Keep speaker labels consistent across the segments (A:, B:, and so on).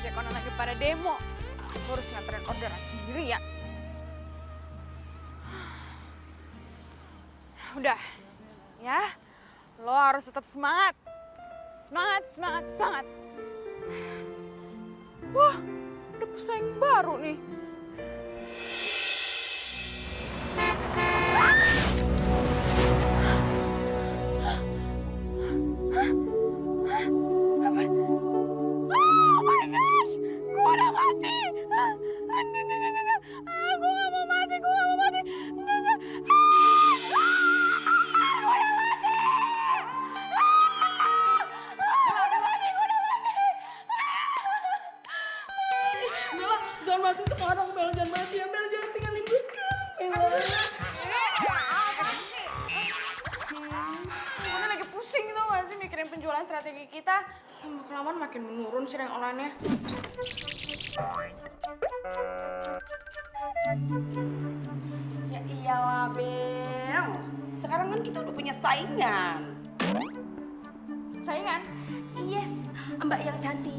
A: ojek online lagi pada demo. Aku harus nganterin orderan sendiri ya. Udah, ya. Lo harus tetap semangat. Semangat, semangat, semangat. Wah, ada pesaing baru nih. Apa? Oh my gosh, gue udah mati. Enggak. Gue gak mau mati, gue gak mau mati. Enggak. Gue udah mati.
B: Bella, jangan mati sekarang, Bella. Jangan mati ya, Bella. Jangan tinggalin gue sekarang, Bella.
A: Gue lagi pusing tau gak sih mikirin penjualan strategi kita. Lama-kelamaan makin menurun sih rank online-nya.
B: Ya iyalah, Bel. Sekarang kan kita udah punya saingan.
A: Saingan?
B: Yes, Mbak yang cantik.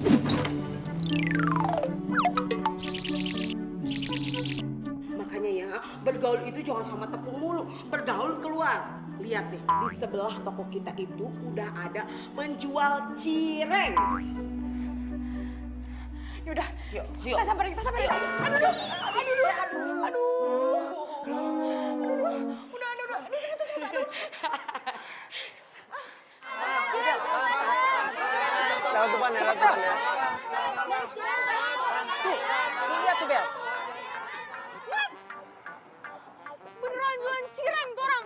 B: Makanya ya, bergaul itu jangan sama tepung mulu. Bergaul keluar. Lihat deh, di sebelah toko kita itu udah ada menjual cireng.
A: Yaudah,
B: Yuk.
A: kita samperin. Aduh. Udah. Aduh.
C: Lewat depan ya.
B: Tuh lihat tuh, Bel.
A: Beneran jualan cireng tuh orang.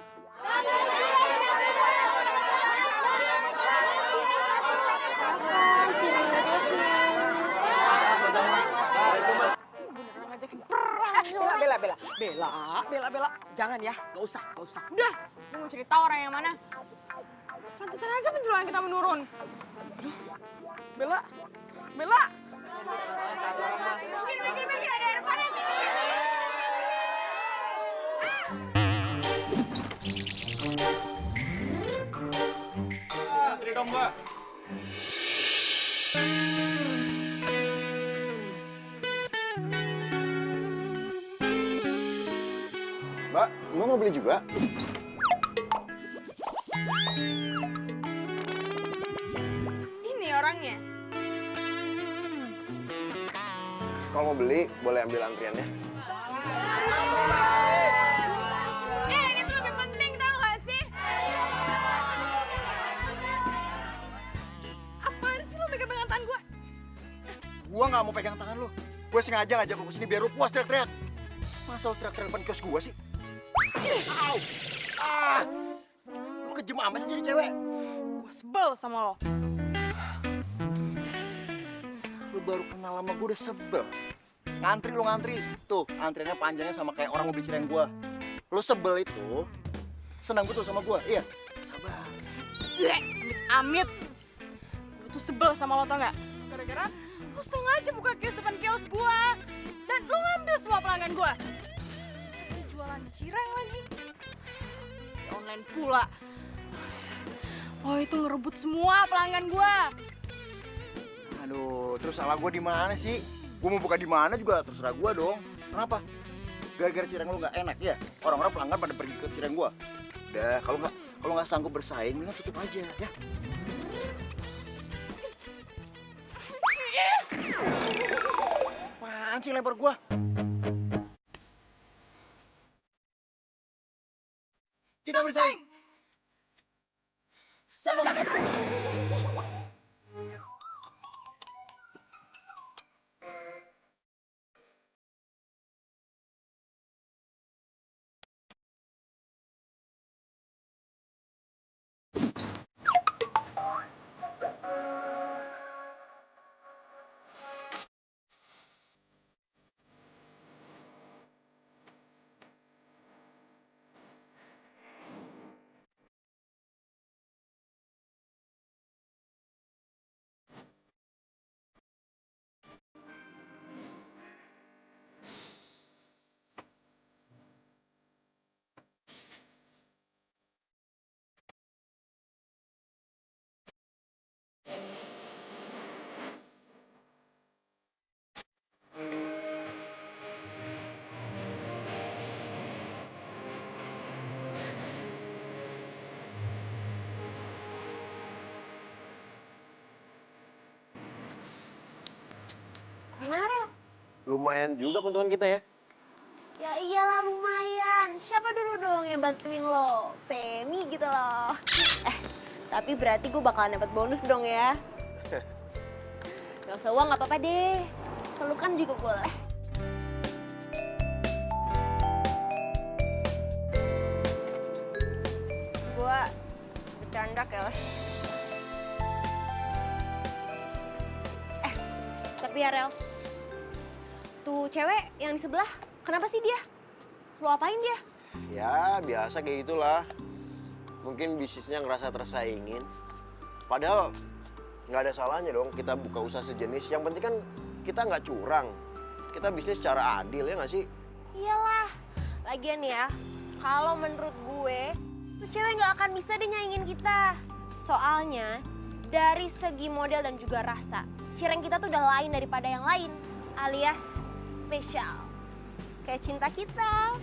A: Beneran ngajakin perang nih orang.
B: Bella. Jangan ya, gak usah.
A: Udah, gue mau cerita orang yang mana. Pantesan aja penjualan kita menurun.
B: Bella.
A: Mikir, ada air panas.
C: Antri dong, Mbak. Mbak, Mbak mau beli juga?
A: Ini orangnya.
C: Kalau mau beli, boleh ambil antriannya.
A: Ini tuh lebih penting tau gak sih? Apaan sih lo pegang tangan gue?
C: Gua nggak mau pegang tangan lu. Gue sengaja ngajak lu kesini biar lu puas teriak-teriak. Masa lu teriak-teriak depan kios gua sih? Au! Lu kejem amat sih jadi cewek.
A: Gue sebel sama lo.
C: Lu baru kenal sama gue udah sebel. Ngantri. Tuh, antriannya panjangnya sama kayak orang mau beli cireng gua. Lu sebel itu, senang betul sama gua. Iya, sabar.
A: Amit. Gue tuh sebel sama lo tau gak? Gara-gara lo sengaja buka kios depan kios gue. Dan lo ngambil semua pelanggan gue. Jualan cireng lagi. Di online pula. Lo itu ngerebut semua pelanggan gue.
C: Aduh, terus salah gua di mana sih? Gua mau buka di mana juga terserah gua dong. Kenapa? Gara-gara cireng lu nggak enak ya? Orang-orang pelanggan pada pergi ke cireng gua. Udah, kalau nggak sanggup bersaing, mendingan tutup aja ya. Apaan sih lempar gua? Tidak bersaing.
D: Lumayan juga keuntungan kita ya.
E: Ya iyalah lumayan. Siapa dulu dong yang bantuin lo? Femi gitu loh. Tapi berarti gue bakalan dapat bonus dong ya. Gak usah uang gak apa-apa deh. Pelukan juga boleh. Gue bercanda keles. Tapi ya Rel, tuh cewek yang di sebelah, kenapa sih dia? Lo apain dia?
D: Ya biasa kayak gitulah. Mungkin bisnisnya ngerasa tersaingin. Padahal nggak ada salahnya dong kita buka usaha sejenis. Yang penting kan kita nggak curang. Kita bisnis secara adil ya nggak sih?
E: Iyalah, lagian ya, kalau menurut gue, tuh cewek nggak akan bisa deh nyaingin kita. Soalnya, dari segi model dan juga rasa, cireng kita tuh udah lain daripada yang lain, alias spesial. Kayak cinta kita.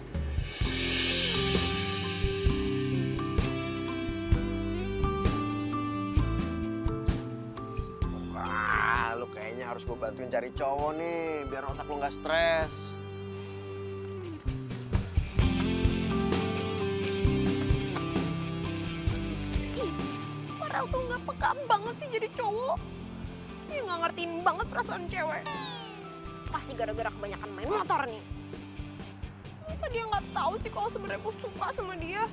D: Wah, lu kayaknya harus gue bantuin cari cowok nih, biar otak lu nggak stres.
E: Ih, Farel tuh nggak peka banget sih jadi cowok. Dia nggak ngertiin banget perasaan cewek. Pasti gara-gara kebanyakan main motor nih. Masa dia nggak tahu sih kalau sebenarnya gue suka sama dia?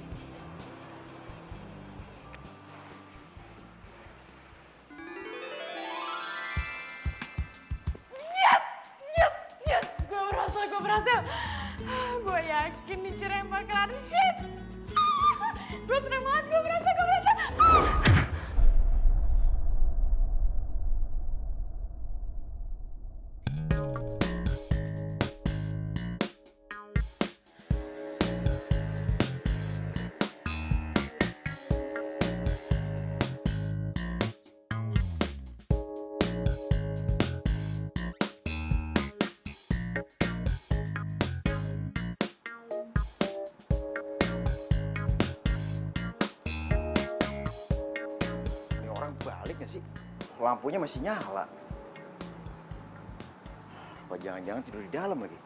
A: Yes, gue berhasil. Gue yakin nih cireng bakalan hits. Gue seneng banget, gue berhasil.
C: Ini orang balik nggak sih? Lampunya masih nyala. Apa jangan-jangan tidur di dalam lagi?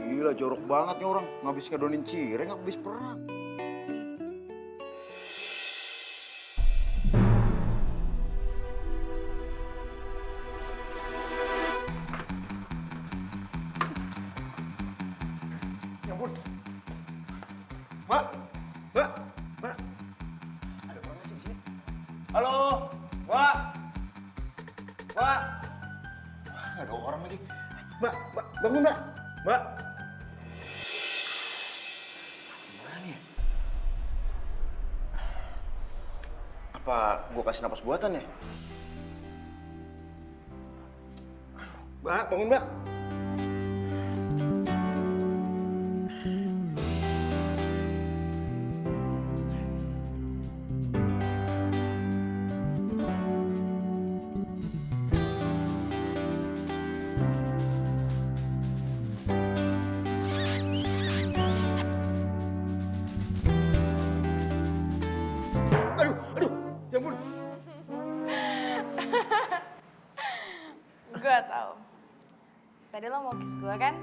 C: Gila, jorok banget nih orang. Ngabis ngedonin cireng, ngabis perang. Ya ampun. Mbak, mbak, mbak. Ada orang nggak sih di sini? Halo, mbak. Mbak. Wah, ada orang lagi. Mbak, mbak, bangun mbak. Mbak. Gimana nih? Apa gua kasih napas buatan ya? Mbak, bangun mbak. Aduh, ya ampun.
A: Gue tahu. Tadi lo mau kiss gue kan?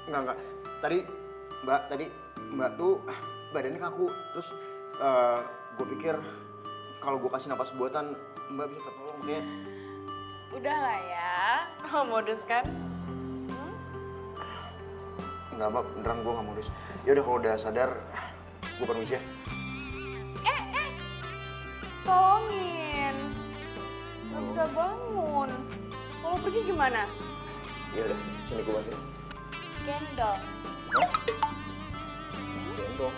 D: Enggak. Tadi Mbak tuh badannya kaku. Terus gue pikir kalau gue kasih napas buatan Mbak bisa tertolong kayak.
A: Udah lah ya, modus kan?
D: Enggak Mbak, beneran gue gak modus. Ya udah kalau udah sadar, gue permisi ya.
A: Tolongin. Gak bisa bangun. Kalau pergi gimana?
D: Ya udah, sini gue bantuin.
A: Gendong.
D: Hah? Gendong.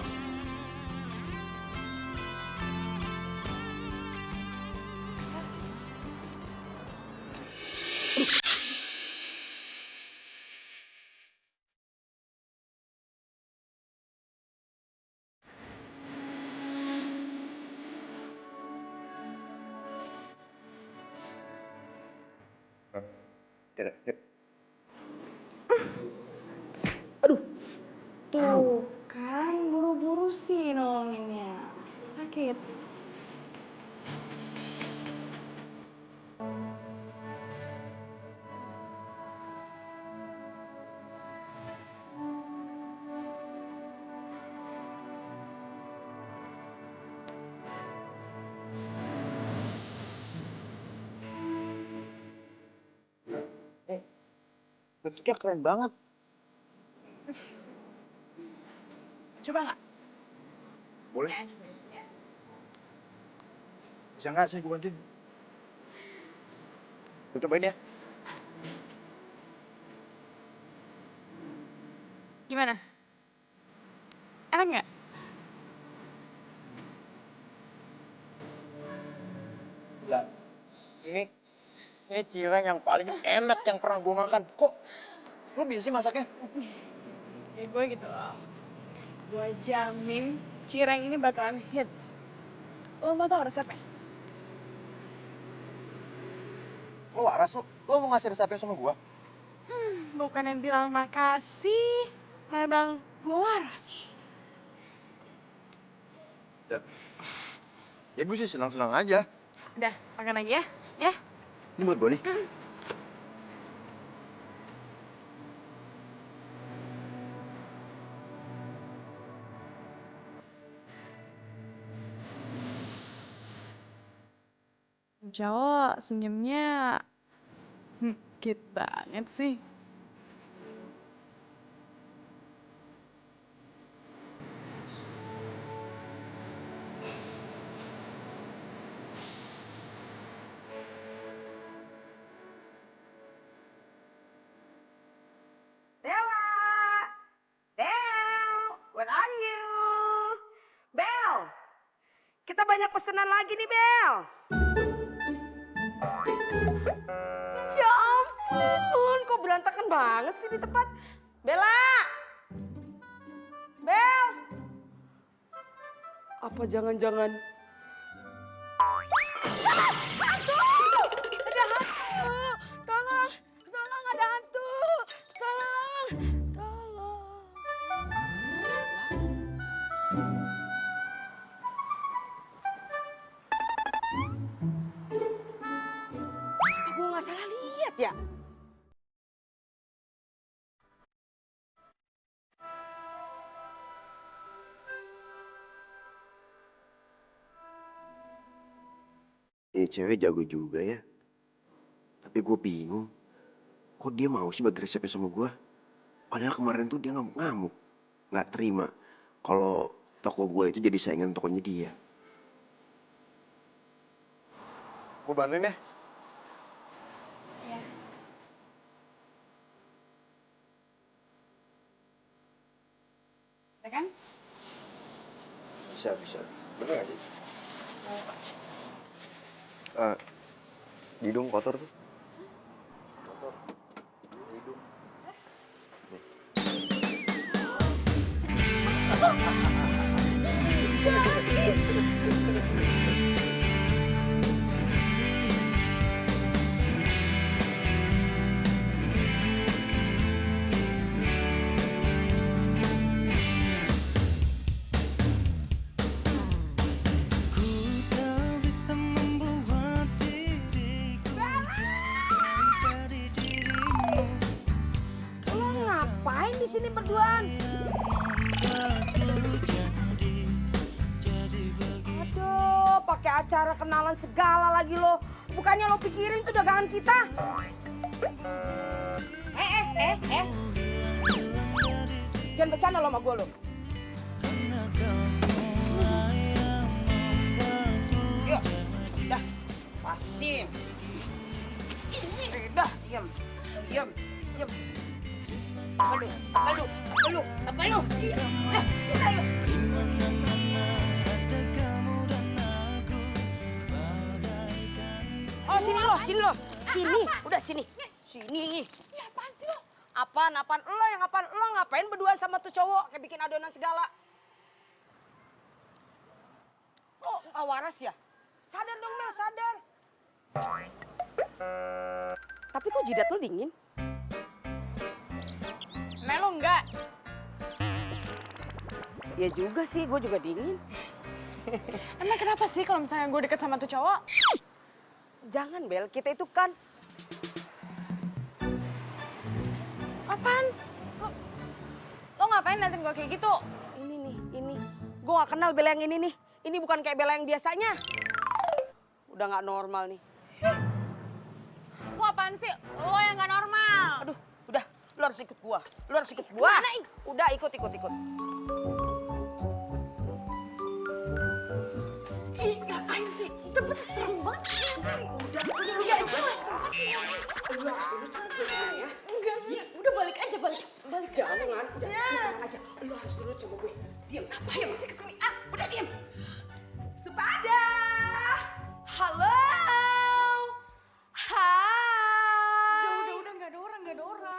D: Tidak.
A: Tuh kan, buru-buru sih nolonginnya. sakit.
C: Bentuknya keren banget.
A: Coba nggak?
C: Boleh? Bisa nggak sih gue bantuin? Lu cobain ya.
A: Gimana? Enak nggak?
C: Lah, ini cireng yang paling enak yang pernah gue makan. Kok lu bisa sih masaknya?
A: Ya gue gitu loh. Gue jamin cireng ini bakalan hits. Lo mau tau resepnya?
C: Lu waras lu mau ngasih resepnya sama gue?
A: Bukan yang bilang makasih, malah bilang gue waras.
C: Ya gue sih senang-senang aja.
A: Udah, makan lagi ya. Ya.
C: Ini buat gue nih.
A: Cowok senyumnya cute banget sih.
B: Bella! Bel! Where are you? Bel! Kita banyak pesanan lagi nih, Bel. Ya ampun, kok berantakan banget sih di tempat. Bella! Bel! Apa jangan-jangan... Hantu! Ada hantu! Tolong! Tolong, ada hantu! Tolong! Tolong! Apa gue nggak salah lihat ya?
D: Ini cewek jago juga ya. Tapi gue bingung. Kok dia mau sih bagi resepnya sama gue? Padahal kemarin tuh dia ngamuk-ngamuk. Nggak terima kalau toko gue itu jadi saingan tokonya dia.
C: Gue bantuin ya.
A: Iya. Ya kan?
D: Bisa. Bener gak sih? Hidung kotor tuh. Kotor. Hidung.
B: Lo ngapain di sini berduaan? Aduh, pakai acara kenalan segala lagi lo. Bukannya lo pikirin itu dagangan kita? Jangan bercanda lo sama gue lo. Yuk, dah, pasin. Dah, diam. Tebal lu. Dah, kita yuk. Oh, sini lo. Udah sini. Sini.
A: Ya apaan sih lo?
B: Apaan? Lo ngapain berdua sama tuh cowok kayak bikin adonan segala? Oh, nggak waras ya? Sadar dong, Mel, sadar. Tapi kok jidat lo dingin?
A: Nah lo enggak.
B: Ya juga sih, gue juga dingin.
A: Emang kenapa sih kalau misalnya gue deket sama tuh cowok?
B: Jangan Bel, kita itu kan
A: Apaan? Lo ngapain nantiin gue kayak gitu?
B: ini nih, ini. Gue gak kenal Bella yang ini nih. Ini bukan kayak Bella yang biasanya. Udah gak normal nih.
A: Lo apaan sih? Lo yang gak normal.
B: Aduh, udah. Lu harus ikut gua. Lu harus ikut gua.
A: Mana, Ih?
B: Udah, ikut.
A: Ih, ngapain sih? Tempatnya serem banget.
B: Udah,
A: Gak jelas.
B: Lu harus dulu sama gue ya.
A: Enggak, udah balik aja, balik.
B: Jangan, udah, tenang aja. Lu harus dulu sama gue. Diam,
A: Ayo sih kesini.
B: udah diam. Sepada. Halo. Hai.
A: Udah, nggak ada orang.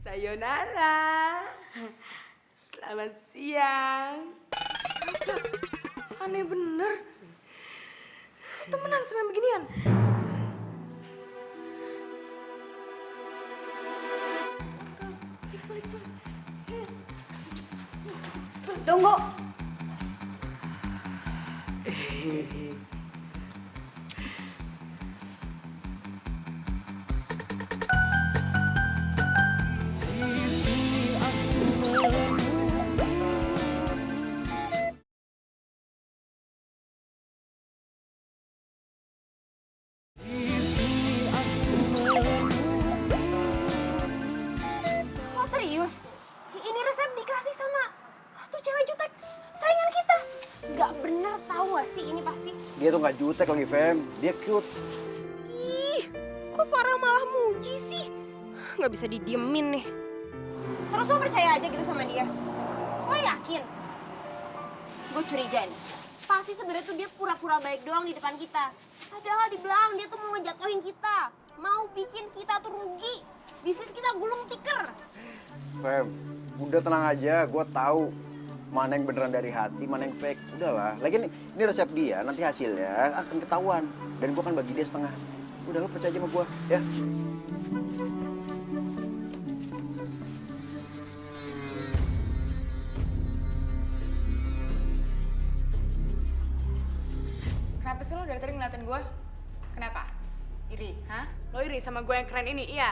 B: Sayonara. Selamat siang.
A: Aneh bener. Temenan sama beginian.
E: Tunggu. Lo serius? Ini resep dikasih sama tuh cewek jutek, saingan kita. Gak bener tahu gak sih ini pasti?
D: Dia tuh nggak jutek lagi, Fem. Dia cute.
E: Ih, kok Farah malah muji sih? Gak bisa didiemin nih. Terus lo percaya aja gitu sama dia? Lo yakin? Gue curiga nih. Pasti sebenarnya tuh dia pura-pura baik doang di depan kita. Padahal di belakang dia tuh mau ngejatuhin kita. Mau bikin kita tuh rugi. Bisnis kita gulung tikar.
D: Fem, udah tenang aja. Gue tahu mana yang beneran dari hati, mana yang fake. Udahlah. Lagi ini resep dia, nanti hasilnya akan ketahuan. Dan gue akan bagi dia setengah. Udah, lo percaya aja sama gue, ya.
A: Kenapa sih lo dari tadi ngeliatin gue? Kenapa? Iri, hah? Lo iri sama gue yang keren ini, iya?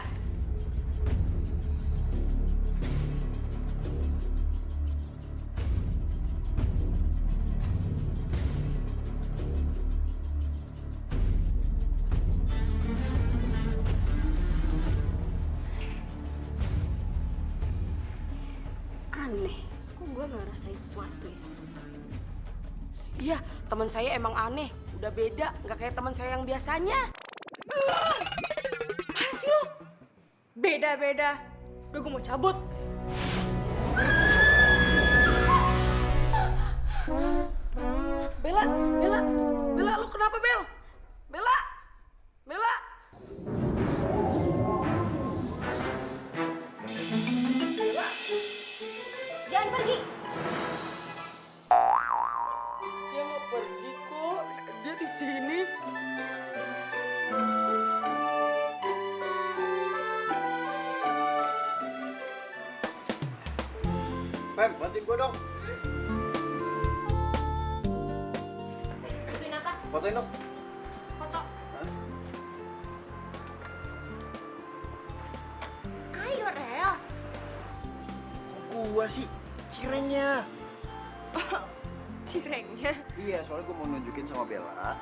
B: Aneh. Kok gue gak rasain sesuatu ya? Iya, teman saya emang aneh. Udah beda, nggak kayak teman saya yang biasanya.
A: Apaan sih lo? Beda. Udah gue mau cabut.
B: Bella, lo kenapa Bel? Bella.
E: Jangan pergi.
B: Dia nggak pergi kok, dia di sini.
C: Fem, bantuin gue dong.
E: Bantuin apa?
C: Fotoin dong.
E: Foto.
C: Hah?
E: Ayo, Rel.
C: Gua sih cirengnya.
E: Cirengnya.
C: Iya, soalnya gue mau nunjukin sama Bella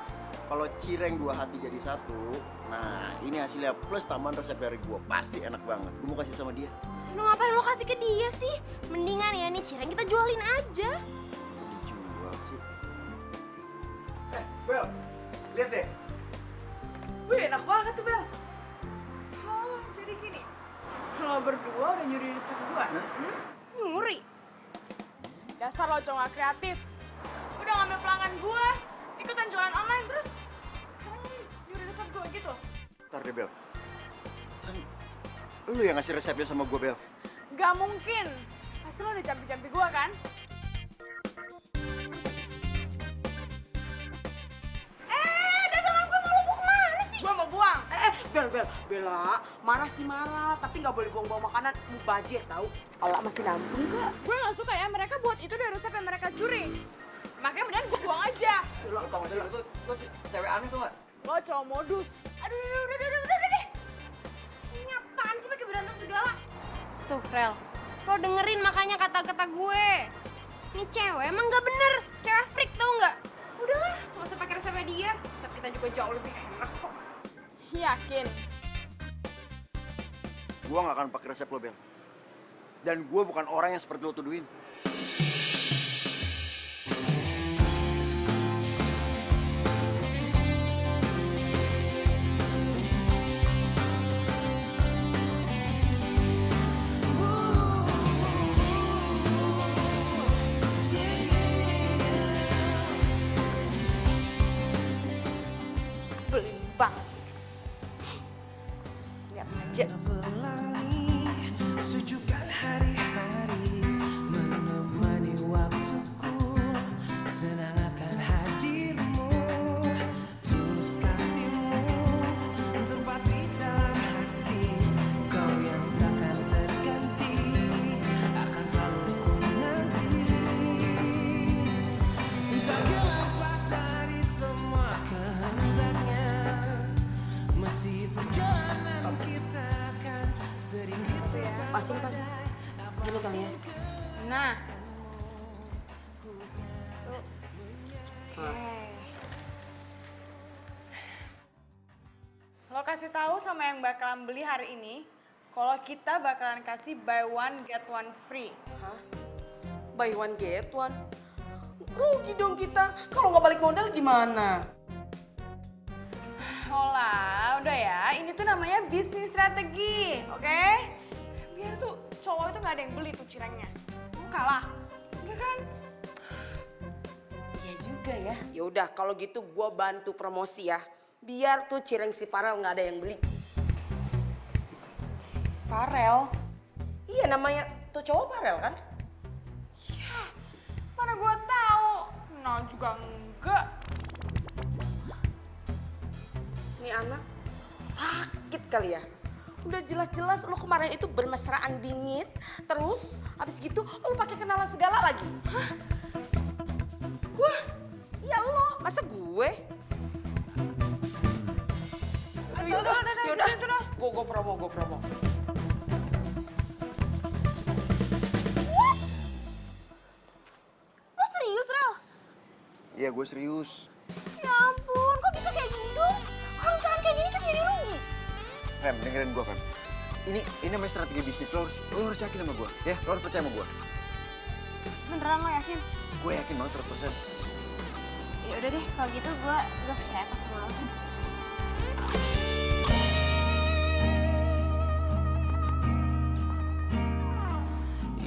C: kalau cireng dua hati jadi satu. Nah, ini hasilnya plus tambahan resep dari gue. Pasti enak banget. Gue mau kasih sama dia.
E: Lu ngapain lo kasih ke dia sih? Mendingan ya nih cireng kita jualin aja.
C: Kok dijual sih? Bel, lihat deh.
B: Wih, enak banget tuh Bel.
A: Oh, jadi gini. Lo berdua udah nyuri resep gue?
E: Nyuri.
A: Dasar lo cowok gak kreatif. Udah ngambil pelanggan gue, ikutan jualan online, terus sekarang nyuri resep gue gitu.
C: Ntar deh, Bel. Kan Lu yang ngasih resepnya sama gue, Bel.
A: Gak mungkin. Pasti lo udah campi-campi gue kan? Dagangan gue mau lu bawa kemana sih? Gue mau buang.
B: Bella, marah sih marah, tapi nggak boleh buang-buang makanan, mubazir tahu. Allah masih nambung nggak?
A: Gue gak suka ya, mereka buat itu dari resep yang mereka curi. Makanya mendingan gue buang aja.
C: Lu tau gak sih, lu cewek aneh tuh gak?
A: Lo cowok modus.
E: Aduh, udah deh. Ini apaan sih pakai berantem segala? Tuh, Rel. Lo dengerin makanya kata-kata gue. Ini cewek emang gak bener. Cewek freak tau nggak? Udahlah, gak usah pakai resepnya dia. Resep kita juga jauh lebih enak kok.
A: Yakin?
C: Gue gak akan pakai resep lo, Bel. Dan gue bukan orang yang seperti lo tuduhin.
B: Belin banget. Lihat aja.
F: Berlangi sejukkan hari-hari menemani waktuku, senang akan hadirmu, tulus kasihmu tepat di dalam hati, kau yang takkan terganti, akan selalu ku nanti, tak lepas dari semua kehendaknya, masih perjalanan kita akan sering ditebak.
B: Pasang. Dulu kali ya.
A: Nah, lo kasih tahu sama yang bakalan beli hari ini, kalau kita bakalan kasih buy one get one free.
B: Hah? Buy one get one? Rugi dong kita. Kalau nggak balik modal gimana?
A: Hola, udah ya. Ini tuh namanya bisnis strategi, oke? Biar tuh cowok itu nggak ada yang beli tuh cirengnya. Lu kalah, enggak kan?
B: Iya juga ya. Ya udah kalau gitu gue bantu promosi ya. Biar tuh cireng si Farel nggak ada yang beli.
A: Farel?
B: Iya namanya tuh cowok Farel kan?
A: Mana gua tahu? Kenal juga enggak.
B: Nih anak sakit kali ya. Udah jelas-jelas lu kemarin itu bermesraan bingit, terus habis gitu lu pakai kenalan segala lagi. Hah? Gua? Iya lo, masa gue? Yaudah. Gue promo.
E: Lo serius, Rel?
C: Iya, gue serius.
E: Ya ampun, kok bisa kayak gini dong? Kalau misalkan kayak gini kan jadi rugi.
C: Fem, dengerin gue, Fem. Ini namanya strategi bisnis. Lo harus yakin sama gue. Ya, lo harus percaya sama gue.
E: Beneran lo yakin?
C: Gue yakin banget 100%.
E: Ya udah deh, kalau gitu gue percaya pas sama lo.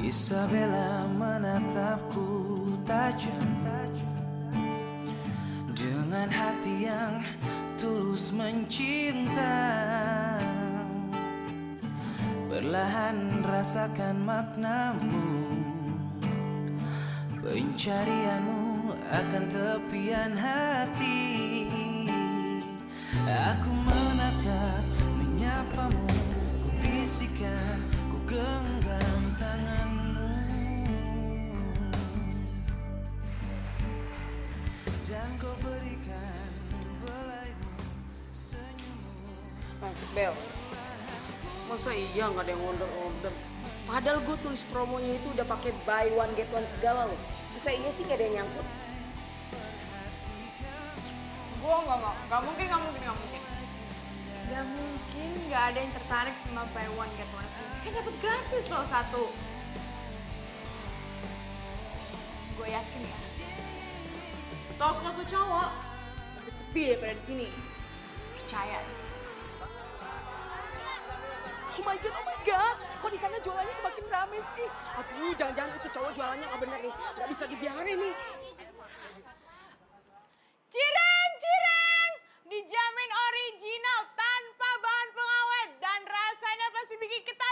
F: Isabella menatapku tajam dengan hati yang tulus mencinta. Perlahan rasakan maknamu, pencarianmu akan tepian hati. Aku menatap, menyapamu, ku bisikan, ku genggam tanganmu, dan kau berikan belaimu, senyummu.
B: Bel, masa iya nggak ada yang order? Padahal gue tulis promonya itu udah pakai buy one get one segala loh. Masa iya sih nggak ada yang nyangkut?
A: Gua nggak mungkin. Gak mungkin nggak ada yang tertarik sama buy one get one free. Kan dapat gratis loh satu. Gue yakin ya. Toko tuh cowok lebih sepi daripada di sini. Percaya.
B: Oh my god, kok di sana jualannya semakin rame sih? Aduh, jangan-jangan itu cowok jualannya nggak bener nih, nggak bisa dibiarin nih.
A: Cireng! Dijamin original tanpa bahan pengawet dan rasanya pasti bikin ketagihan.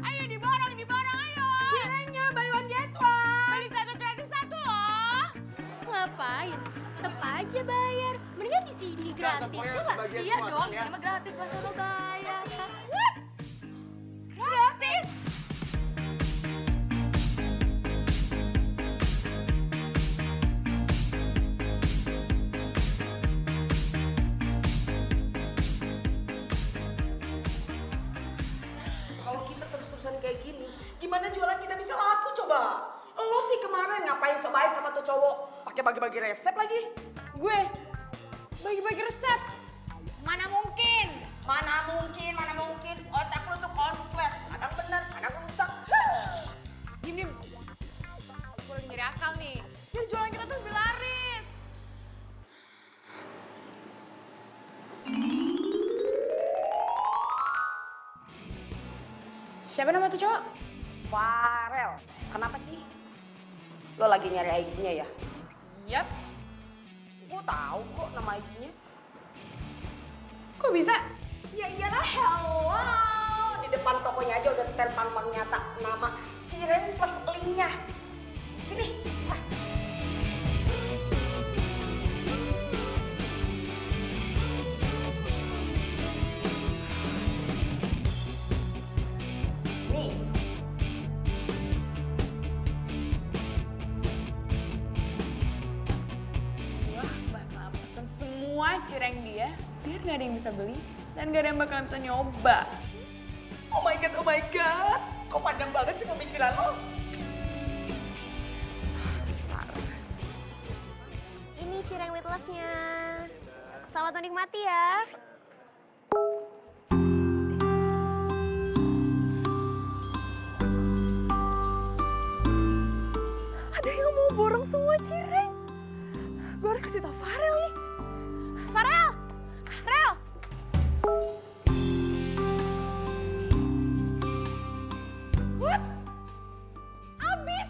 A: Ayo diborong, ayo.
B: Cirengnya buy one get one.
A: Beli satu gratis satu loh.
E: Ngapain? Tetep aja bayar. Mendingan di sini gratis
D: pokoknya
E: ya nggak?
D: bagian
E: Iya
D: semua,
E: dong,
D: Cang, ya.
E: emang gratis masa lo bayar.
A: Gratis.
B: Kalau kita terus-terusan kayak gini, gimana jualan kita bisa laku coba? Lo sih kemarin ngapain sebaik sama tuh cowok? Pakai bagi-bagi resep lagi?
A: Gue bagi-bagi resep. Mana mungkin?
B: Mana mungkin? Otak lo tuh konslet. Kadang benar, kadang rusak.
A: Diem. Gue lagi nyari akal nih. Biar jualan kita tuh lebih laris. Siapa nama tuh cowok?
B: Farel, kenapa sih? Lo lagi nyari ID-nya ya?
A: Yap.
B: Gue tahu kok nama ID-nya.
A: Kok bisa?
B: Ya iyalah, hello. Di depan tokonya aja udah terpampang nyata nama Cireng plus linknya. Sini. Ah. Nih.
A: Gue bakal pesen semua cireng dia biar gak ada yang bisa beli dan gak ada yang bakal bisa nyoba.
B: Oh my god. Kok panjang banget sih pemikiran lo?
E: Ini cireng with love-nya. Selamat menikmati ya.
A: Ada yang mau borong semua cireng. Gue harus kasih tau Farel nih. Farel! Farel! What? Abis!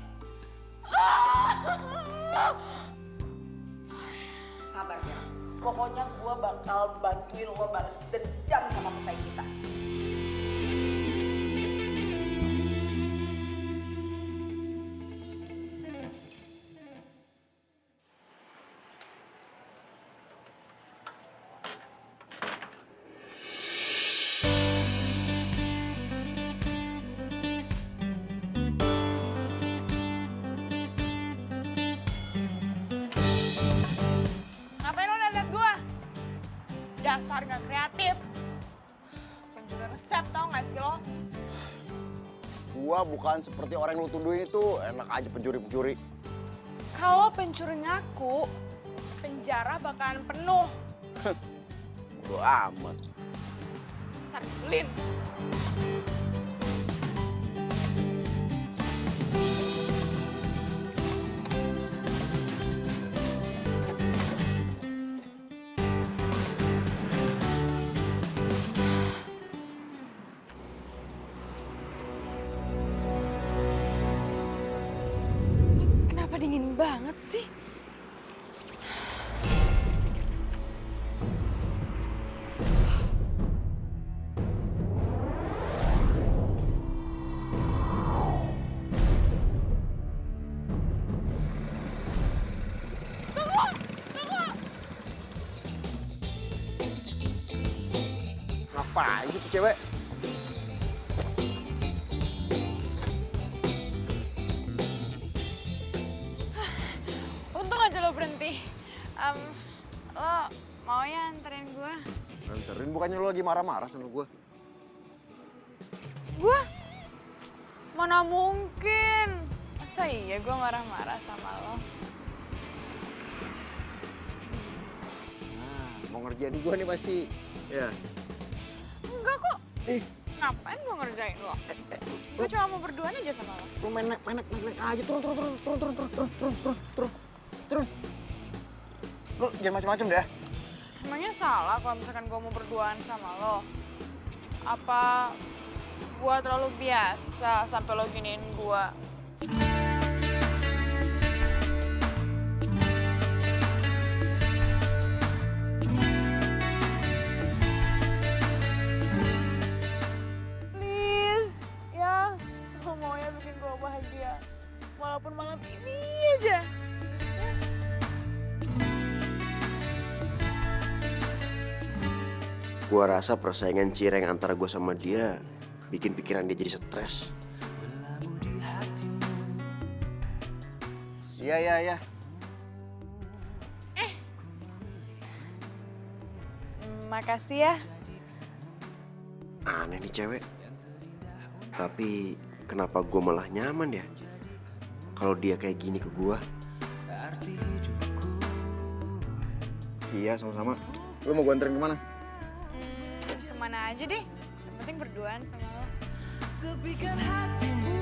B: Sabar ya. Pokoknya gue bakal bantuin lo balas dendam sama pesaing kita.
A: Ngapain lo liat gue? Dasar gak kreatif. Penjual resep tau gak sih lo?
D: Gua bukan seperti orang yang lu tuduhin itu. Enak aja pencuri-pencuri.
A: Kalau pencuri ngaku, penjara bakalan penuh.
D: Bodo amat.
A: Dasar nyebelin. Kenapa dingin banget sih?
D: Ngapain sih tuh cewek?
A: Untung aja lo berhenti. Lo mau ya anterin gue?
D: Anterin, bukannya lu lagi marah-marah sama gua?
A: Gue? Mana mungkin. Masa iya gue marah-marah sama lo?
D: Nah, mau ngerjain gua nih pasti. Ya.
A: Enggak kok. Ngapain gue ngerjain lo? Gue cuma mau berduaan aja sama lo.
D: Lu main aja, turun. Lu jangan macam-macam deh.
A: Emangnya salah kalau misalkan gue mau berduaan sama lo? Apa gue terlalu biasa sampai lo giniin gue?
D: Gua rasa persaingan cireng antara gue sama dia bikin pikiran dia jadi stres. Iya.
A: Makasih ya.
D: Aneh nih cewek. Tapi kenapa gue malah nyaman ya? Kalau dia kayak gini ke gue.
C: Iya, sama-sama. Lu mau gue anterin kemana?
A: Kemana aja deh. Yang penting berduaan sama lo.
F: Tepikan hatimu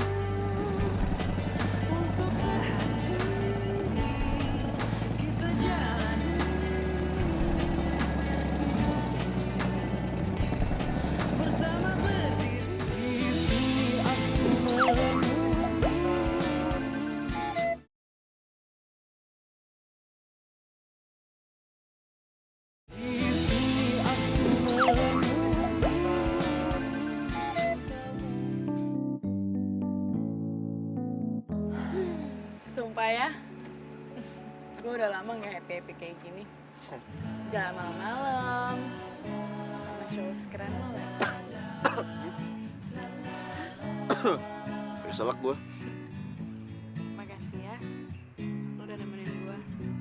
F: untuk sehati kita jalani hidup ini bersama berdiri di sini aku menunggu. Di sini aku menunggu.
A: Sumpah ya, gue udah lama gak happy-happy kayak gini. Jalan malam-malam, sama cowok sekeren lo lah.
D: Keselak gue.
A: Makasih ya, lo udah nemenin gue.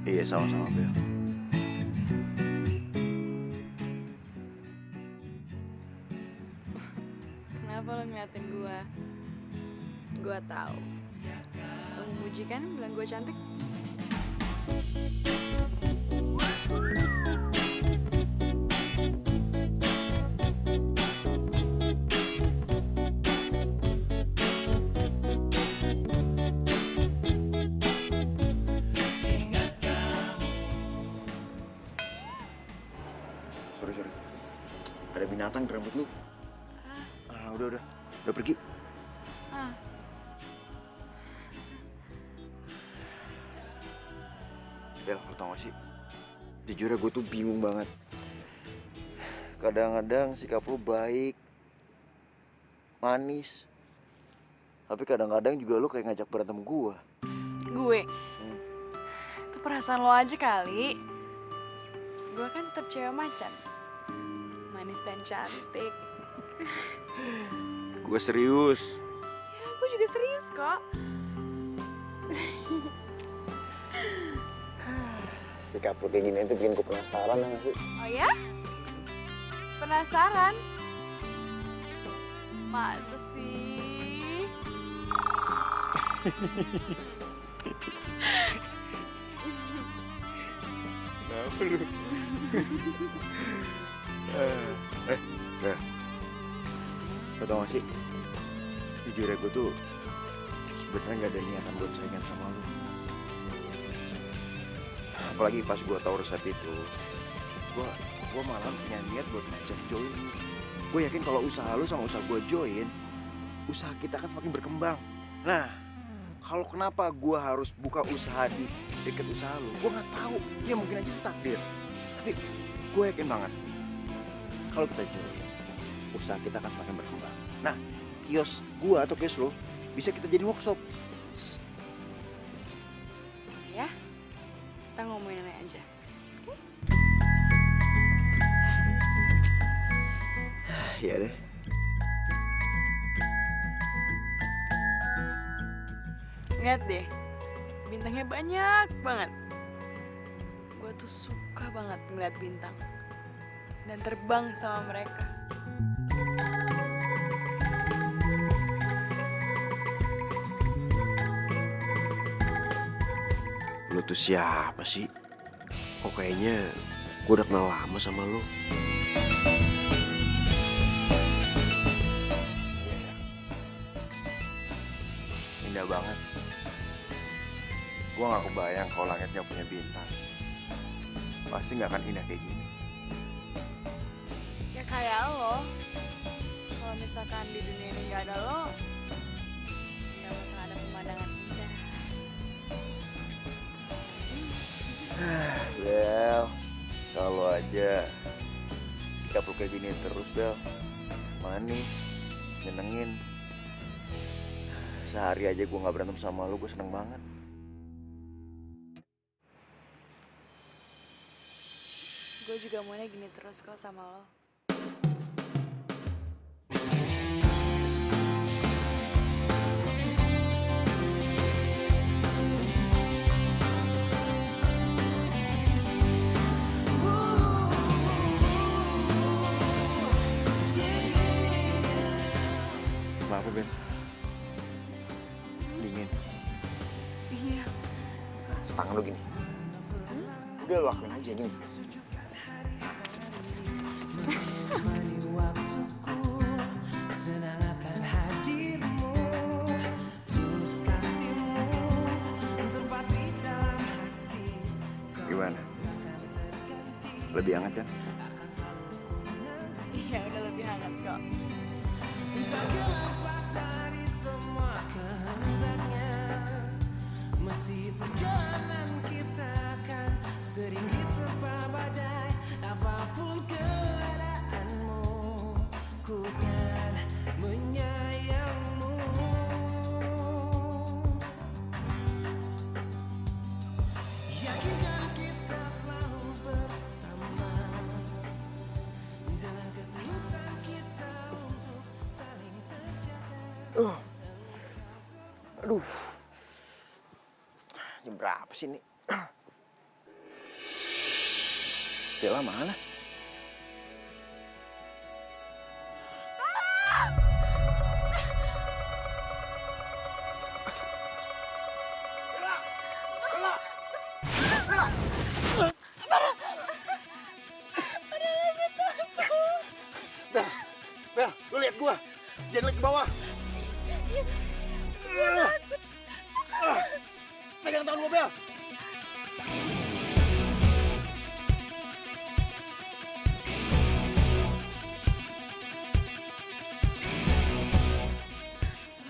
D: Iya, sama-sama Bel.
A: Kenapa lo ngeliatin gue? Gue tahu. Lo memuji kan bilang gue cantik?
C: Sorry. Ada binatang di rambut lu. Udah pergi.
A: Ah,
C: Bel, lu tau gak sih? Jujur gue tuh bingung banget. Kadang-kadang sikap lu baik, manis. Tapi kadang-kadang juga lu kayak ngajak berantem gue.
A: gue. Itu perasaan lo aja kali. Gue kan tetap cewek macan. Manis dan cantik.
C: Gue serius.
A: Ya, gue juga serius kok.
D: Sikap lu kayak gini itu bikin gue penasaran gak sih?
A: Oh ya? Penasaran? Masa sih?
C: Kenapa lu? Bel. Lo tau gak sih? Jujur gue tuh sebenarnya gak ada niatan buat saingan sama lu. Apalagi pas gue tahu resep itu, gue malah punya niat buat ngajak join lu. Gue yakin kalau usaha lu sama usaha gue join, usaha kita akan semakin berkembang. Nah, kalau kenapa gue harus buka usaha di deket usaha lu, gue nggak tahu. Ya mungkin aja itu takdir. Tapi gue yakin banget kalau kita join, usaha kita akan semakin berkembang. Nah, kios gue atau kios lu bisa kita jadi workshop.
A: Ya? Kita ngomongin ini aja.
C: Iya deh.
A: Lihat deh, bintangnya banyak banget. Gue tuh suka banget ngeliat bintang dan terbang sama mereka.
D: Lu tuh siapa sih? Kok kayaknya gue udah kenal lama sama lu.
C: Indah banget. Gue gak kebayang kalau langitnya punya bintang. Pasti gak akan indah kayak gini.
A: Ya kayak lo, kalau misalkan di dunia ini gak ada lo, gak bakal ada pemandangan indah.
C: Bel, kalau aja sikap lu kayak gini terus, Bel. Manis, nyenengin. Sehari aja gue gak berantem sama lu, gue seneng banget.
A: Gue juga maunya gini terus kok sama lo.
C: Apa-apa, Ben? Dingin.
A: Iya.
D: Nah, setangan lu gini. Udah lu lakuin aja gini.
F: Menemani waktuku, senang akan hadirmu, tulus kasihmu, tepat di dalam hati.
C: Gimana? Lebih hangat kan?
A: Iya, udah lebih hangat kok.
F: Tak lepas dari semua kehendaknya, masih perjalanan kita akan sering diterpa badai. Apapun keadaanmu, ku kan menyayangmu. Yakinkan kita selalu bersama, dengan ketulusan kita untuk saling terjaga.
D: Aduh. Jam berapa sih ini? Bella mana? Bel, lu lihat gua. Jangan lihat ke bawah. Pegang tangan gua, Bel.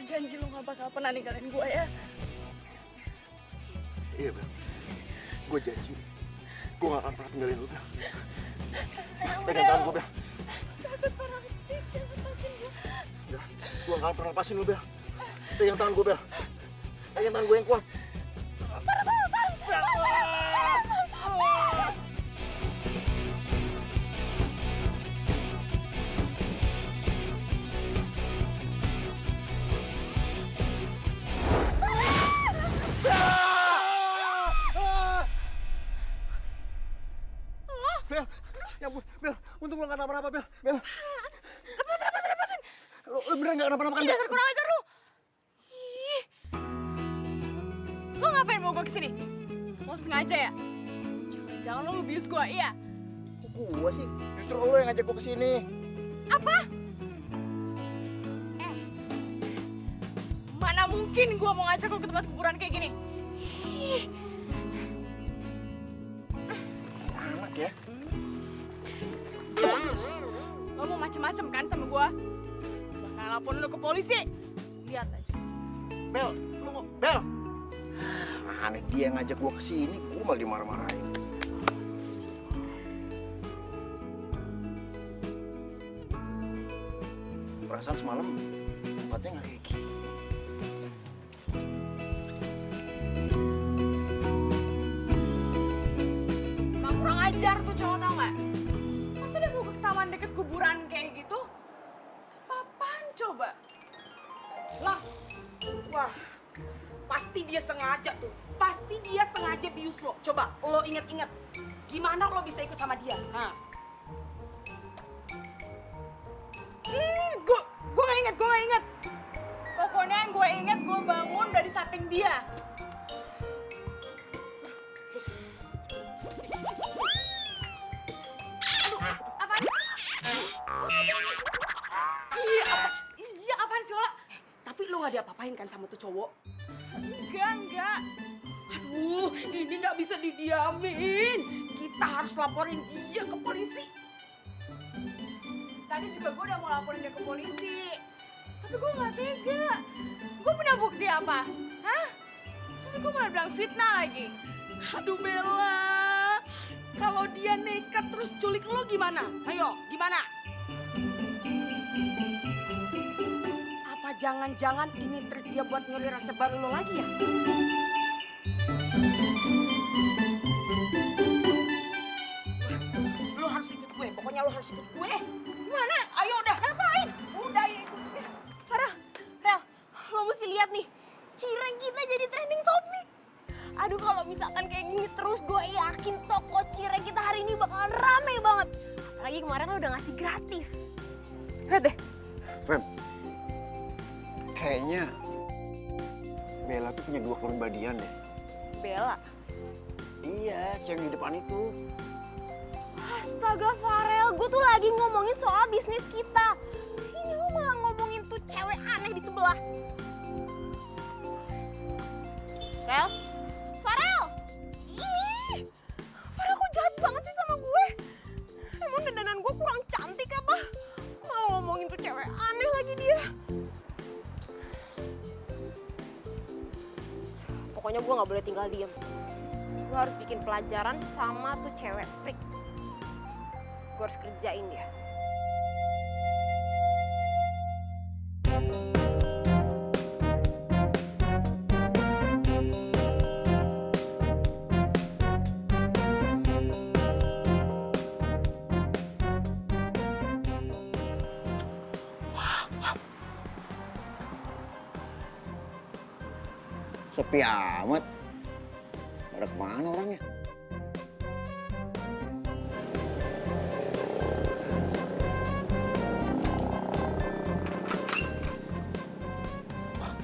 A: Janji lu gak bakal pernah ninggalin gue ya.
C: Iya, Bel. Gue janji. Gue gak akan pernah tinggalin lu, Bel. Pegang tangan gue, Bel.
A: Takut orang bisa lepasin gue.
C: Enggak, gue gak akan pernah lepasin lu, Bel. Pegang tangan gue, Bel. Pegang tangan gue yang kuat. Bel, ya ampun, Bel, untung lo gak kenapa-napa, Bel. Bel. Lepasin. Lo beneran gak kenapa-napa kan,
A: Ih,
C: Bel?
A: dasar kurang ajar lu. Ih. Lo ngapain bawa gue kesini? Lo sengaja ya? Jangan lo ngebius gue, iya?
C: Kok gue sih? Justru lo yang ngajak gue kesini.
A: Apa? Mana mungkin gue mau ngajak lo ke tempat kuburan kayak gini? Ih.
C: Anak ya.
A: Terus, lo mau macem-macem kan sama gue? Bakal laporin lo ke polisi. Lihat aja.
C: Bel, lu kok, Bel. Aneh dia ngajak gue kesini, gue malah dimarah-marahin. Perasaan semalam tempatnya nggak kayak gini.
A: Emang kurang ajar tuh cowok, tau gak? Masa dia mau ke taman deket kuburan kayak gitu? Apaan coba?
B: Lah, wah, pasti dia sengaja tuh. Pasti dia sengaja bius lo. Coba lo inget-inget, gimana lo bisa ikut sama dia? Hah?
A: Gue gak inget. Pokoknya yang gue inget, gue bangun dari samping dia. Aduh, apaan sih? Iya, apaan sih, Ola?
B: Tapi lo gak diapa-apain kan sama tuh cowok?
A: Enggak.
B: Aduh, ini gak bisa didiamin. Kita harus laporin dia ke polisi.
A: Tadi juga gue udah mau laporin dia ke polisi. Tapi gue gak tega. Gue punya bukti apa? Hah? Tapi gue malah bilang fitnah lagi.
B: Aduh Bella, kalau dia nekat terus culik lo gimana? Ayo, gimana? Apa jangan-jangan ini trik dia buat ngeri rasa baru lo lagi ya? Lo harus ikut gue, pokoknya lo harus ikut gue.
A: Gimana?
B: Ayo udah. Ngapain? Udah ya ikut.
E: Farah, Rel, lo mesti lihat nih. Cireng kita jadi trending topik. Aduh, kalau misalkan kayak gini terus, gue yakin toko cireng kita hari ini bakalan rame banget. Apalagi kemarin lo udah ngasih gratis. Lihat deh.
C: Fem,
D: Kayaknya Bella tuh punya 2 kepribadian deh.
B: Bella.
D: Iya, cewek di depan itu.
E: Astaga Farel, gue tuh lagi ngomongin soal bisnis kita. Ini lo malah ngomongin tuh cewek aneh di sebelah. Farel? Farel! Ih! Farel kok jahat banget sih sama gue? Emang dandanan gue kurang cantik apa? Malah ngomongin tuh cewek aneh lagi dia. Pokoknya gue gak boleh tinggal diem. Gue harus bikin pelajaran sama tuh cewek freak. Gue harus kerjain dia.
D: Sepi amat. Pada kemana orangnya? Wah,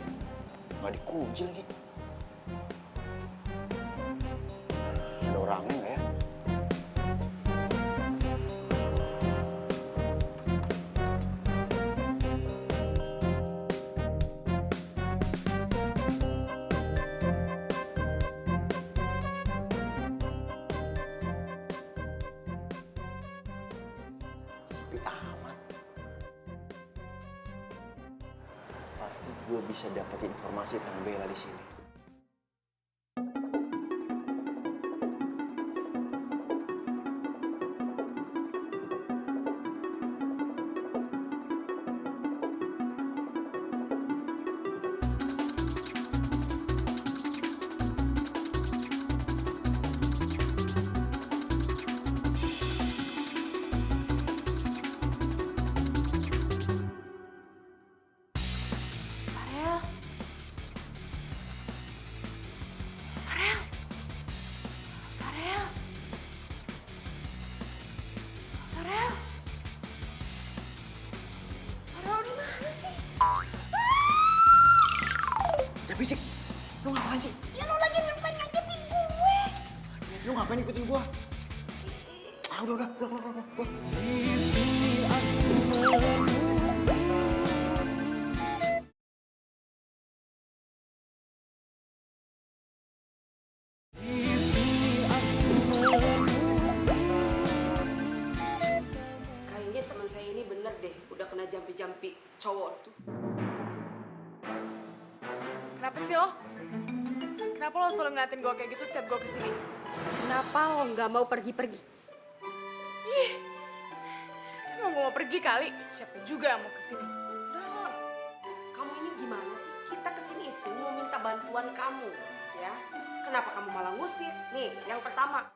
D: nggak dikunci lagi. Ada orangnya nggak ya? Sepi amat. Pasti gue bisa dapat informasi tentang Bella di sini.
E: Farel. Farel. Farel. Farel. Farel di mana sih?
D: Jangan berisik. Lu ngapain sih?
E: Ya lo lagi ngapain ngintipin gue?
D: Lu ngapain ikutin gua? Ah, udah, pulang.
F: Di sini aku menunggu. Di sini aku menunggu.
B: Kayaknya teman saya ini bener deh, udah kena jampi-jampi cowok tuh.
A: Kenapa sih lo? Kenapa lo selalu ngeliatin gue kayak gitu setiap gue kesini?
G: Kenapa lo nggak mau pergi-pergi?
A: Emang gue mau pergi kali? Siapa juga yang mau kesini?
B: Udah, kamu ini gimana sih? Kita kesini itu mau minta bantuan kamu, ya. Kenapa kamu malah ngusir? Nih, yang pertama,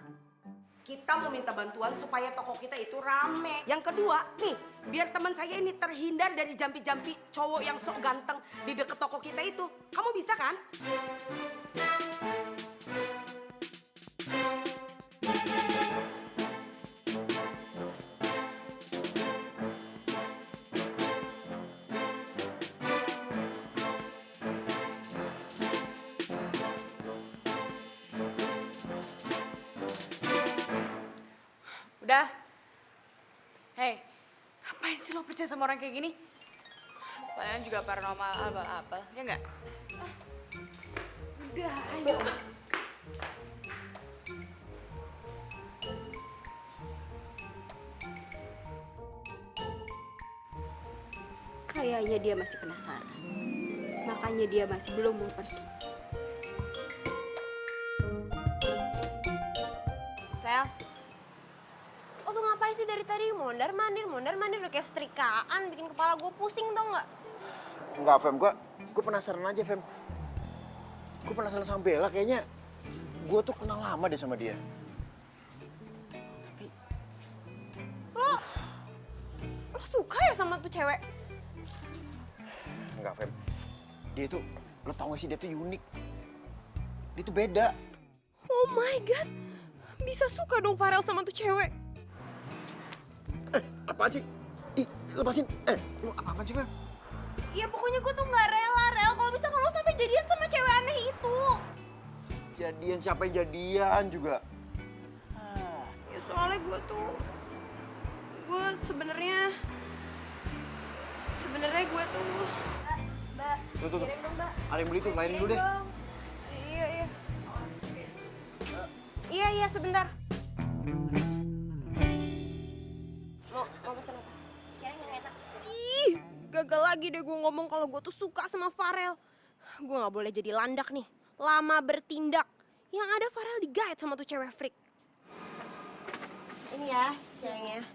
B: kita mau minta bantuan supaya toko kita itu rame. Yang kedua, nih, biar teman saya ini terhindar dari jampi-jampi cowok yang sok ganteng di deket toko kita itu. Kamu bisa kan?
A: Udah. Hei, ngapain sih lo percaya sama orang kayak gini? Kalian juga paranormal abal-abal, ya nggak? Udah, ayo.
G: Kayaknya dia masih penasaran. Makanya dia masih belum mau pergi.
E: Rel. Lo tuh ngapain sih dari tadi mondar-mandir udah kayak setrikaan, bikin kepala gue pusing tau nggak?
D: Enggak, Fem. Gue penasaran aja, Fem. Gue penasaran sama Bella. Kayaknya gue tuh kenal lama deh sama dia.
E: Lo suka ya sama tuh cewek?
D: Enggak, Fem. Dia tuh, lo tau gak sih, dia tuh unik. Dia tuh beda.
E: Oh my god, bisa suka dong Farel sama tuh cewek.
D: Apaan sih? Ih, lepasin. Lu apa-apaan sih, Fem?
E: Ya pokoknya pokoknya gue tuh nggak rela, Rel, kalau misalkan lo sampai jadian sama cewek aneh itu.
D: Jadian siapa yang jadian juga?
E: Ya soalnya gue sebenarnya gue tuh. Mbak,
D: Tuh.
E: kirim dong, Mbak.
D: Ada yang beli tuh, lain dulu deh.
E: Iya, sebentar. Mau pesen apa? Siang yang enak. Ih, gagal lagi deh gue ngomong kalau gue tuh suka sama Farel. Gue nggak boleh jadi landak nih, lama bertindak. Yang ada Farel digait sama tuh cewek freak. Ini ya, siangnya.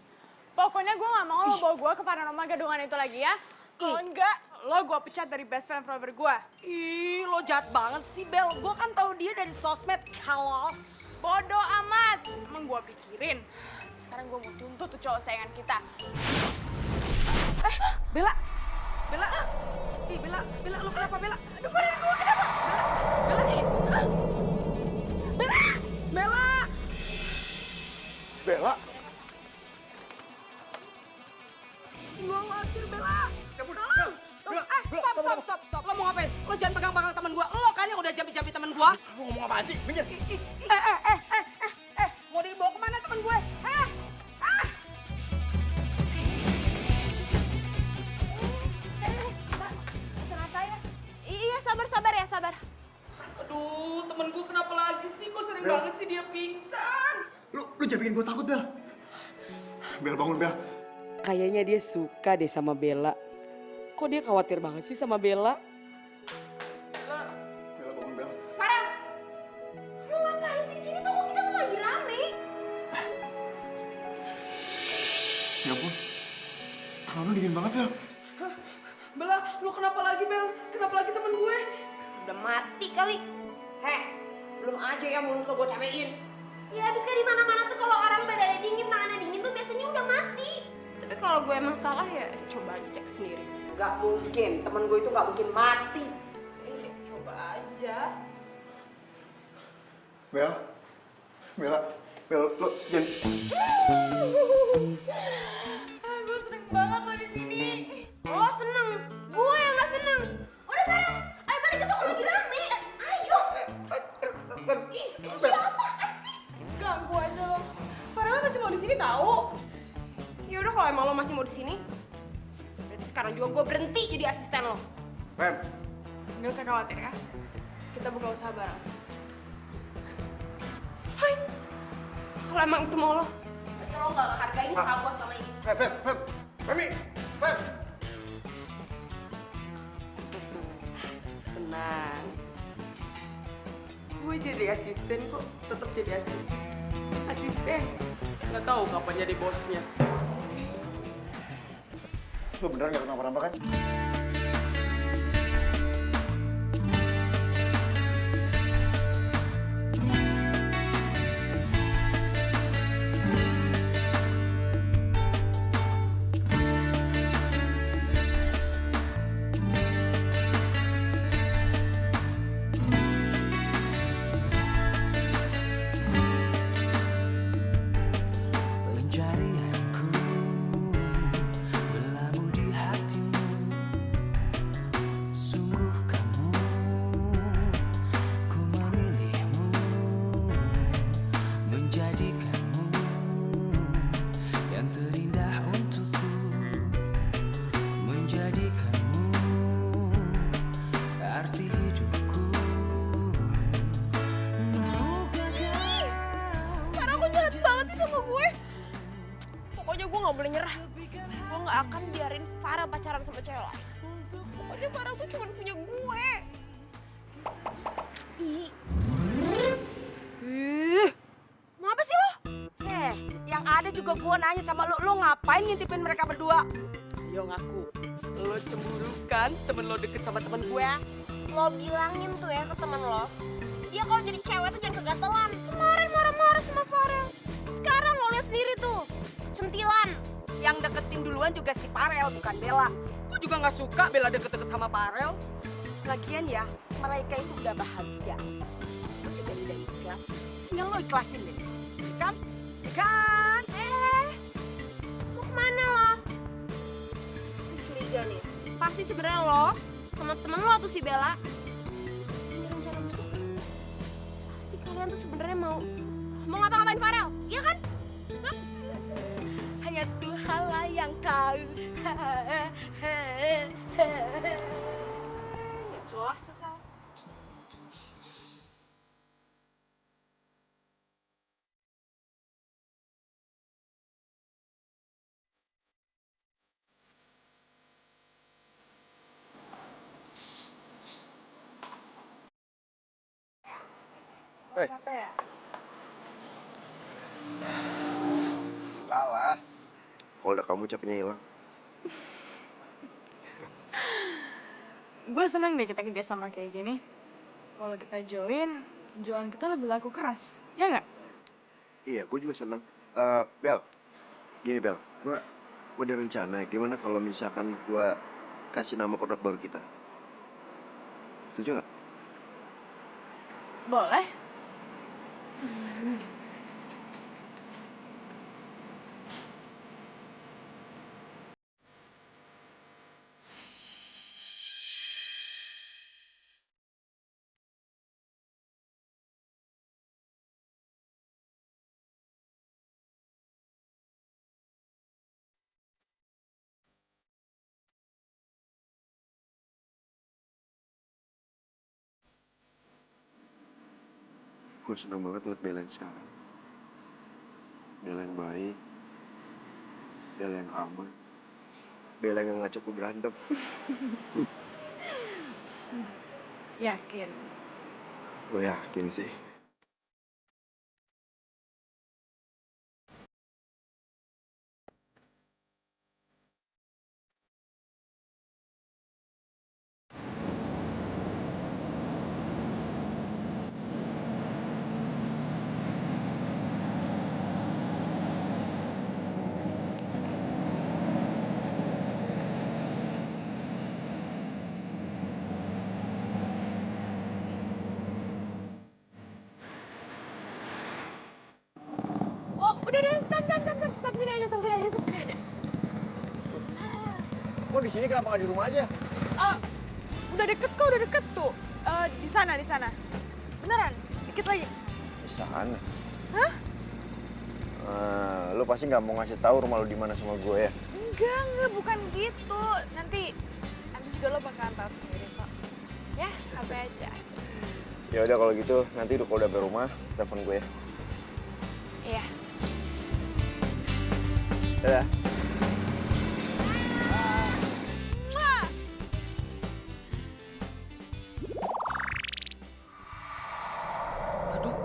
A: Pokoknya gue gak mau lo bawa gue ke paranormal gadungan itu lagi ya. Kalau enggak, lo gue pecat dari best friend forever gue.
B: Ih, lo jahat banget sih, Bel. Gue kan tahu dia dari sosmed. Kalau
A: Bodoh amat. Emang gue pikirin. Sekarang gue mau tuntut tuh cowok sayangan kita.
B: Bella. Ih, Bella, lo kenapa, Bella? Aduh, badan gue kenapa? Bella.
D: Bella?
B: Gue khawatir, Bella. Stop. Lo mau ngapain? Lo jangan pegang-pegang temen gue. Lo kan yang udah jampi-jampi temen gue.
C: Lu ngomong apaan sih? Minggir.
B: Mau dibawa kemana temen gue?
E: Mbak, pesanan saya. Iya, sabar.
B: Aduh, temen gue kenapa lagi sih? Kok sering banget sih dia pingsan?
C: Lu jangan bikin gue takut, Bel. Bel, bangun, Bel.
B: Kayaknya dia suka deh sama Bella. Kok dia khawatir banget sih sama Bella?
C: Bel, bangun, Bel.
E: Farel, lu ngapain sih di sini tuh? Kok kita tuh lagi rame?
C: Ya ampun. Tangan lu dingin banget, Bel.
B: Bella, lu kenapa lagi, Bel? Kenapa lagi temen gue?
E: Udah mati kali.
B: Belum aja ya mulut lo gue capein.
E: Ya abis kan di mana-mana tuh kalau orang badannya dingin, tangannya dingin tuh biasanya udah mati. Tapi kalau gue emang salah ya coba aja cek sendiri.
B: Gak mungkin, temen gue itu gak mungkin mati.
E: Coba aja.
C: Bel, lo jangan.
A: Gue seneng banget lo di sini.
E: Lo seneng, gue yang gak seneng. Udah Farel, ayo balik ke toko lagi rame. Ayo. Apaan sih?
A: Ganggu aja lo. Farel masih mau di sini tahu.
E: Ya udah kalau emang lo masih mau di sini, berarti sekarang juga gue berhenti jadi asisten lo.
C: Fem,
A: Gak usah khawatir ya. Kita buka usaha bareng.
E: Hai. Kalau emang itu mau lo, berarti lo gak hargain usaha gue selama ini.
C: Femi, Fem.
B: Tenang. Gue jadi asisten kok, tetap jadi asisten. Nggak tahu kapan jadi bosnya.
C: Lu beneran gak kenapa-napa kan?
F: Pencarianku berlabuh di hatimu. Sungguh kamu, ku memilihmu, menjadikanmu yang terindah untukku, menjadikanmu arti hidupku.
E: Farel kok jahat banget sih sama gue? Pokoknya gue gak boleh nyerah. Gue gak akan biarin Farel pacaran sama cewek lain. Pokoknya Farel tuh cuma punya gue. Mau apa sih lo?
B: Yang ada juga gue nanya sama lo ngapain ngintipin mereka berdua? Ayo ngaku, lo cemburu kan temen lo deket sama temen gue?
E: Lo bilangin tuh ya ke temen lo. Dia kalau jadi cewek tuh jangan kegatelan. Kemarin marah-marah sama Farel. Sekarang lo lihat sendiri tuh. Centilan.
B: Yang deketin duluan juga si Farel, bukan Bella. Gue juga gak suka Bella deket-deket sama Farel. Lagian ya, mereka itu udah bahagia. Gue juga udah ikhlas. Tinggal lo ikhlasin deh. Kan?
E: Mau kemana lo? Gue curiga nih. apa sih sebenarnya lo sama temen lo tuh si Bella punya rencana busuk? Pasti kalian tuh sebenarnya mau ngapa-ngapain Farel, iya kan? Hah?
B: Hanya Tuhan lah yang tahu.
A: Jelas tuh, Sal.
C: Hei.
A: Capek ya?
D: Kalah. Kalau udah kamu capeknya hilang.
A: Gue seneng deh kita kerja sama kayak gini. Kalau kita join, jualan kita lebih laku keras. Ya nggak?
D: Iya, gue juga seneng. Bel, gini Bel, gue udah rencana gimana kalau misalkan gue kasih nama produk baru kita. Setuju nggak?
A: Boleh.
D: Gue seneng banget liat Bella yang sekarang. Bella yang baik, Bella yang aman, Bella yang ngajak gue berantem.
A: Yakin.
D: Gue yakin sih.
A: Oh, udah, stop sini aja, stop sini aja.
D: Kok di sini kenapa nggak di rumah aja?
A: Udah deket tuh. Di sana. Beneran, dikit lagi.
D: Di sana. Hah? Lu pasti nggak mau ngasih tahu rumah lu di mana sama gue ya?
A: Enggak, bukan gitu. Nanti juga lo bakalan tahu sendiri kok. Ya, sampai aja.
D: Ya udah kalau gitu nanti kalau udah sampai rumah telepon gue ya.
A: Iya.
D: Dadah.
C: Aduh.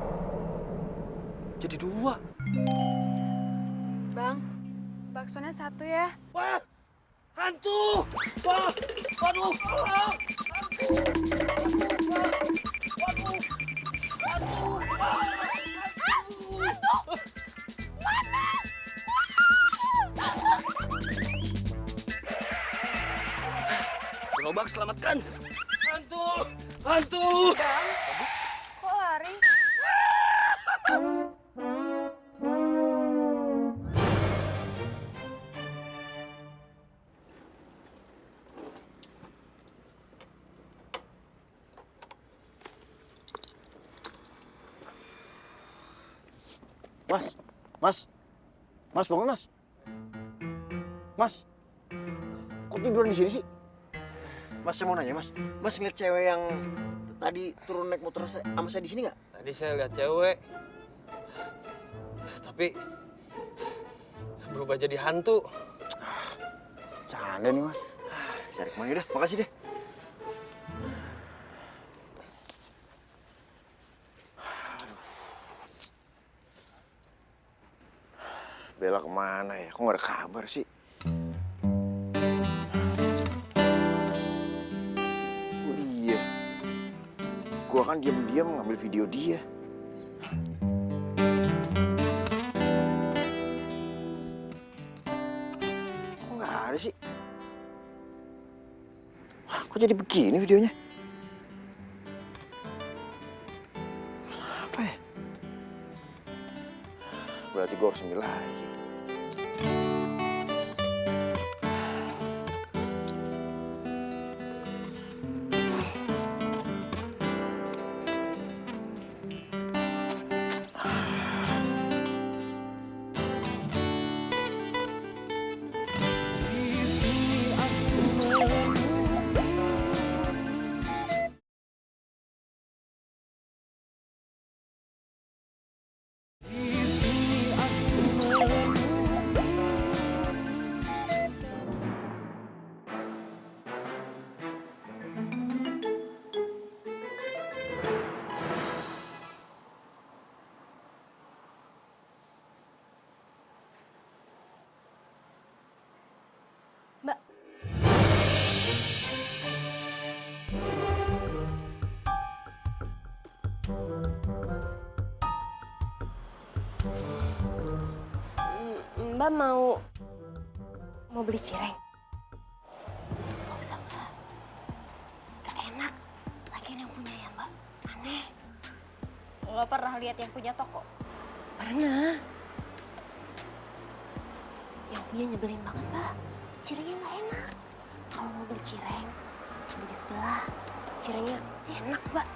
C: Jadi 2.
A: Bang, baksonya 1 ya.
C: Wah! Hantu! Wah! Waduh! Wah! Gerobak selamatkan! Hantu! Hantu!
A: Kok lari?
C: Mas, bangun mas. Mas, kok tiduran di sini sih?
D: Mas saya mau nanya mas, mas ngeliat cewek yang tadi turun naik motor sama saya di sini nggak?
H: Tadi saya lihat cewek, tapi berubah jadi hantu.
D: Canda nih mas. Cari kemana udah, makasih deh. Bella kemana ya? Kok nggak ada kabar sih? Oh iya, gua kan diam-diam ngambil video dia. Kok nggak ada sih? Wah, kok jadi begini videonya? Apa ya? Berarti gua harus ambil lagi.
E: Mbak mau beli cireng? Gak usah Mbak, gak enak. Lagian yang punya ya Mbak, aneh. Lo pernah lihat yang punya toko? Pernah. Yang punya nyebelin banget Mbak, cirengnya gak enak. Kalau mau beli cireng, beli di sebelah. Cirengnya enak Mbak.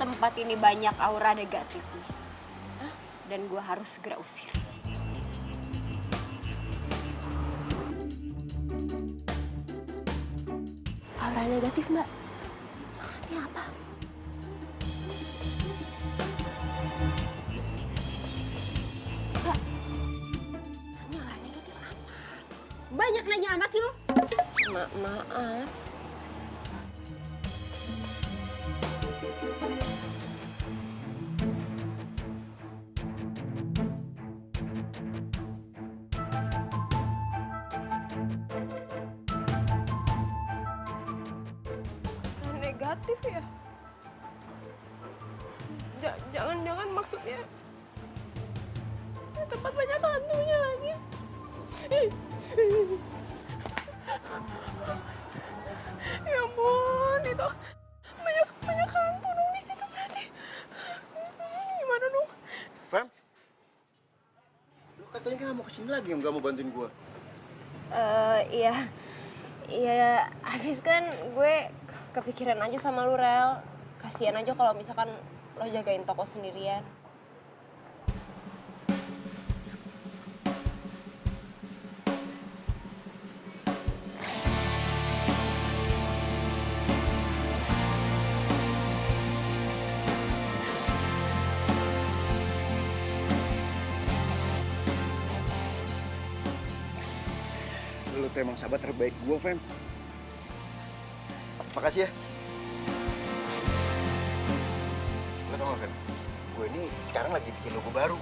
E: Tempat ini banyak aura negatifnya. Dan gue harus segera usir. Aura negatif, Mbak? Maksudnya apa? Mbak, maksudnya aura negatif apa? Banyak nanya amat sih lo. Maaf. Negatif ya? Jangan-jangan maksudnya tempat banyak hantunya lagi. Ya ampun, itu banyak hantu dong di situ berarti. Gimana dong?
C: Fem? Lu katanya nggak mau kesini lagi, nggak mau bantuin gua.
E: Iya, habis kan gue kepikiran aja sama lu, Rel. Kasian aja kalau misalkan lo jagain toko sendirian.
C: Lu tuh emang sahabat terbaik gua, Fem.
D: Makasih ya. Lo tau gak, Fem? Gue ini sekarang lagi bikin logo baru.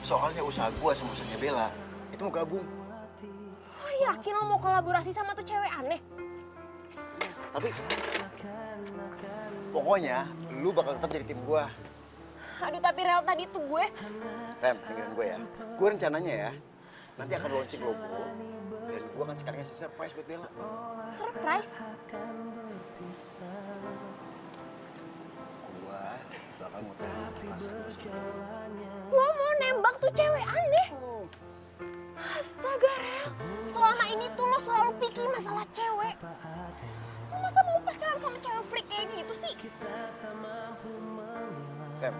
D: Soalnya usaha gue sama usahanya Bella itu mau gabung.
E: Lo yakin lo mau kolaborasi sama tuh cewek aneh?
D: Tapi pokoknya lu bakal tetap jadi tim gue.
E: Aduh, tapi Rel tadi tuh gue...
D: Fem, dengerin gue ya. Gue rencananya ya, nanti akan launching logo. Dan gue akan sekalian ngasih surprise buat Bella.
E: Surprise?
D: Gue bakal muterin perasaan gue sama
E: Lo mau nembak tuh cewek aneh? Astaga, Rel. Selama ini tuh lo selalu pikir masalah cewek. Lo masa mau pacaran sama cewek freak kayak gitu sih?
D: Fem,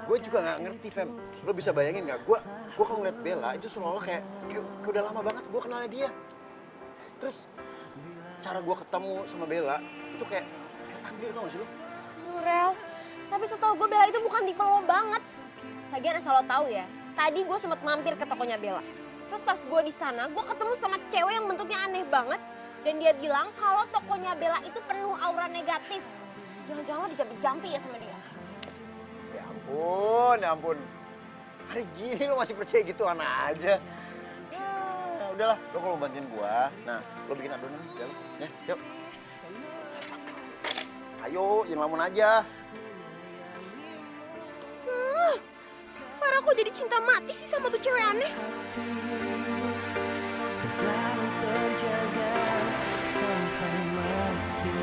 D: gue juga gak ngerti, Fem. Lo bisa bayangin gak? Gue kalau ngeliat Bella itu seolah-olah kayak udah lama banget gue kenalnya dia. Terus cara gue ketemu sama Bella itu kayak takdir, tau gak sih lo?
E: Rel, tapi setahu gue Bella itu bukan tipe lo banget. Lagian asal lo tahu ya, tadi gue sempat mampir ke tokonya Bella. Terus pas gue di sana, gue ketemu sama cewek yang bentuknya aneh banget. Dan dia bilang kalau tokonya Bella itu penuh aura negatif. Jangan-jangan lo dijampi-jampi ya sama dia.
D: Ya ampun. Hari gini lo masih percaya gitu, anak aja. Ya, udahlah, lo kalau bantuin gue, nah lo bikin adonan ya lo. Ya, yuk. Ayo, jangan lamun aja.
E: Farah kok jadi cinta mati sih sama tuh cewek aneh?
F: Dan selalu terjaga sampai mati.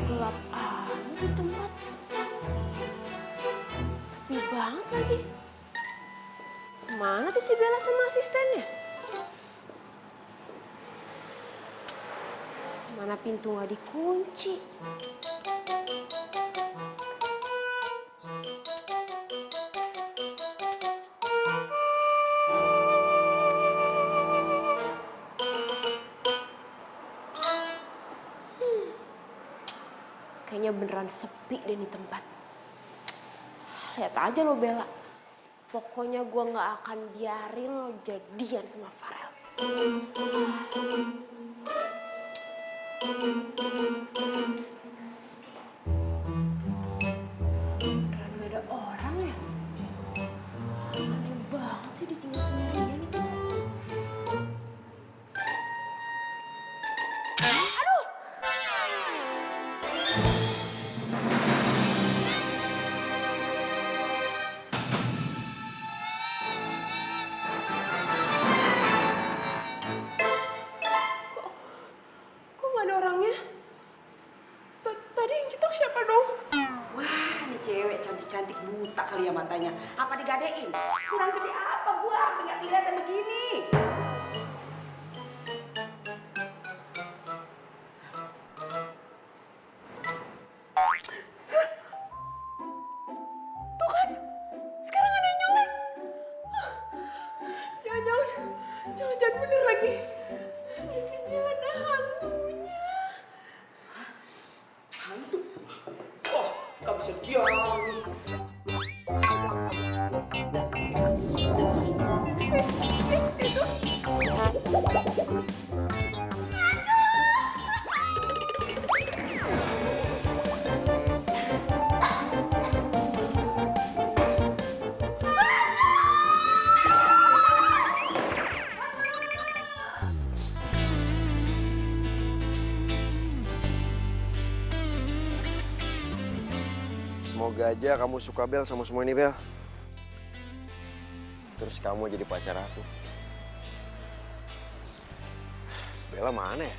E: Gelap amat tempat. Sepi banget lagi. Mana tuh si Bella sama asistennya? Mana pintu nggak dikunci? Kayaknya beneran sepi deh nih tempat. Lihat aja lo Bella. Pokoknya gue nggak akan biarin lo jadian sama Farel. Gak ada orang ya? Aneh banget sih ditinggal sendirian itu.
B: Kok nggak ada orangnya? Tadi yang cetok siapa dong? Wah, ini cewek cantik-cantik buta kali ya matanya. Apa digadein? Kurang gede apa gua? Sampai nggak kelihatan begini. Tuh kan, sekarang ada yang nyolek. Jangan bener lagi. Di sini ada hantunya. Hantu? Oh, gak bisa diam.
D: Semoga aja kamu suka Bel sama semua ini Bel. Terus kamu jadi pacar aku. Bella mana ya?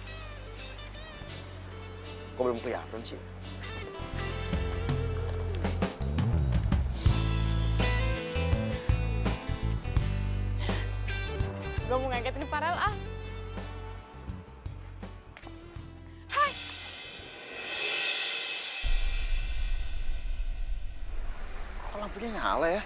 D: Kok belum kelihatan sih?
A: Gue mau ngagetin Farel ah.
C: Kok lampunya nyala ya?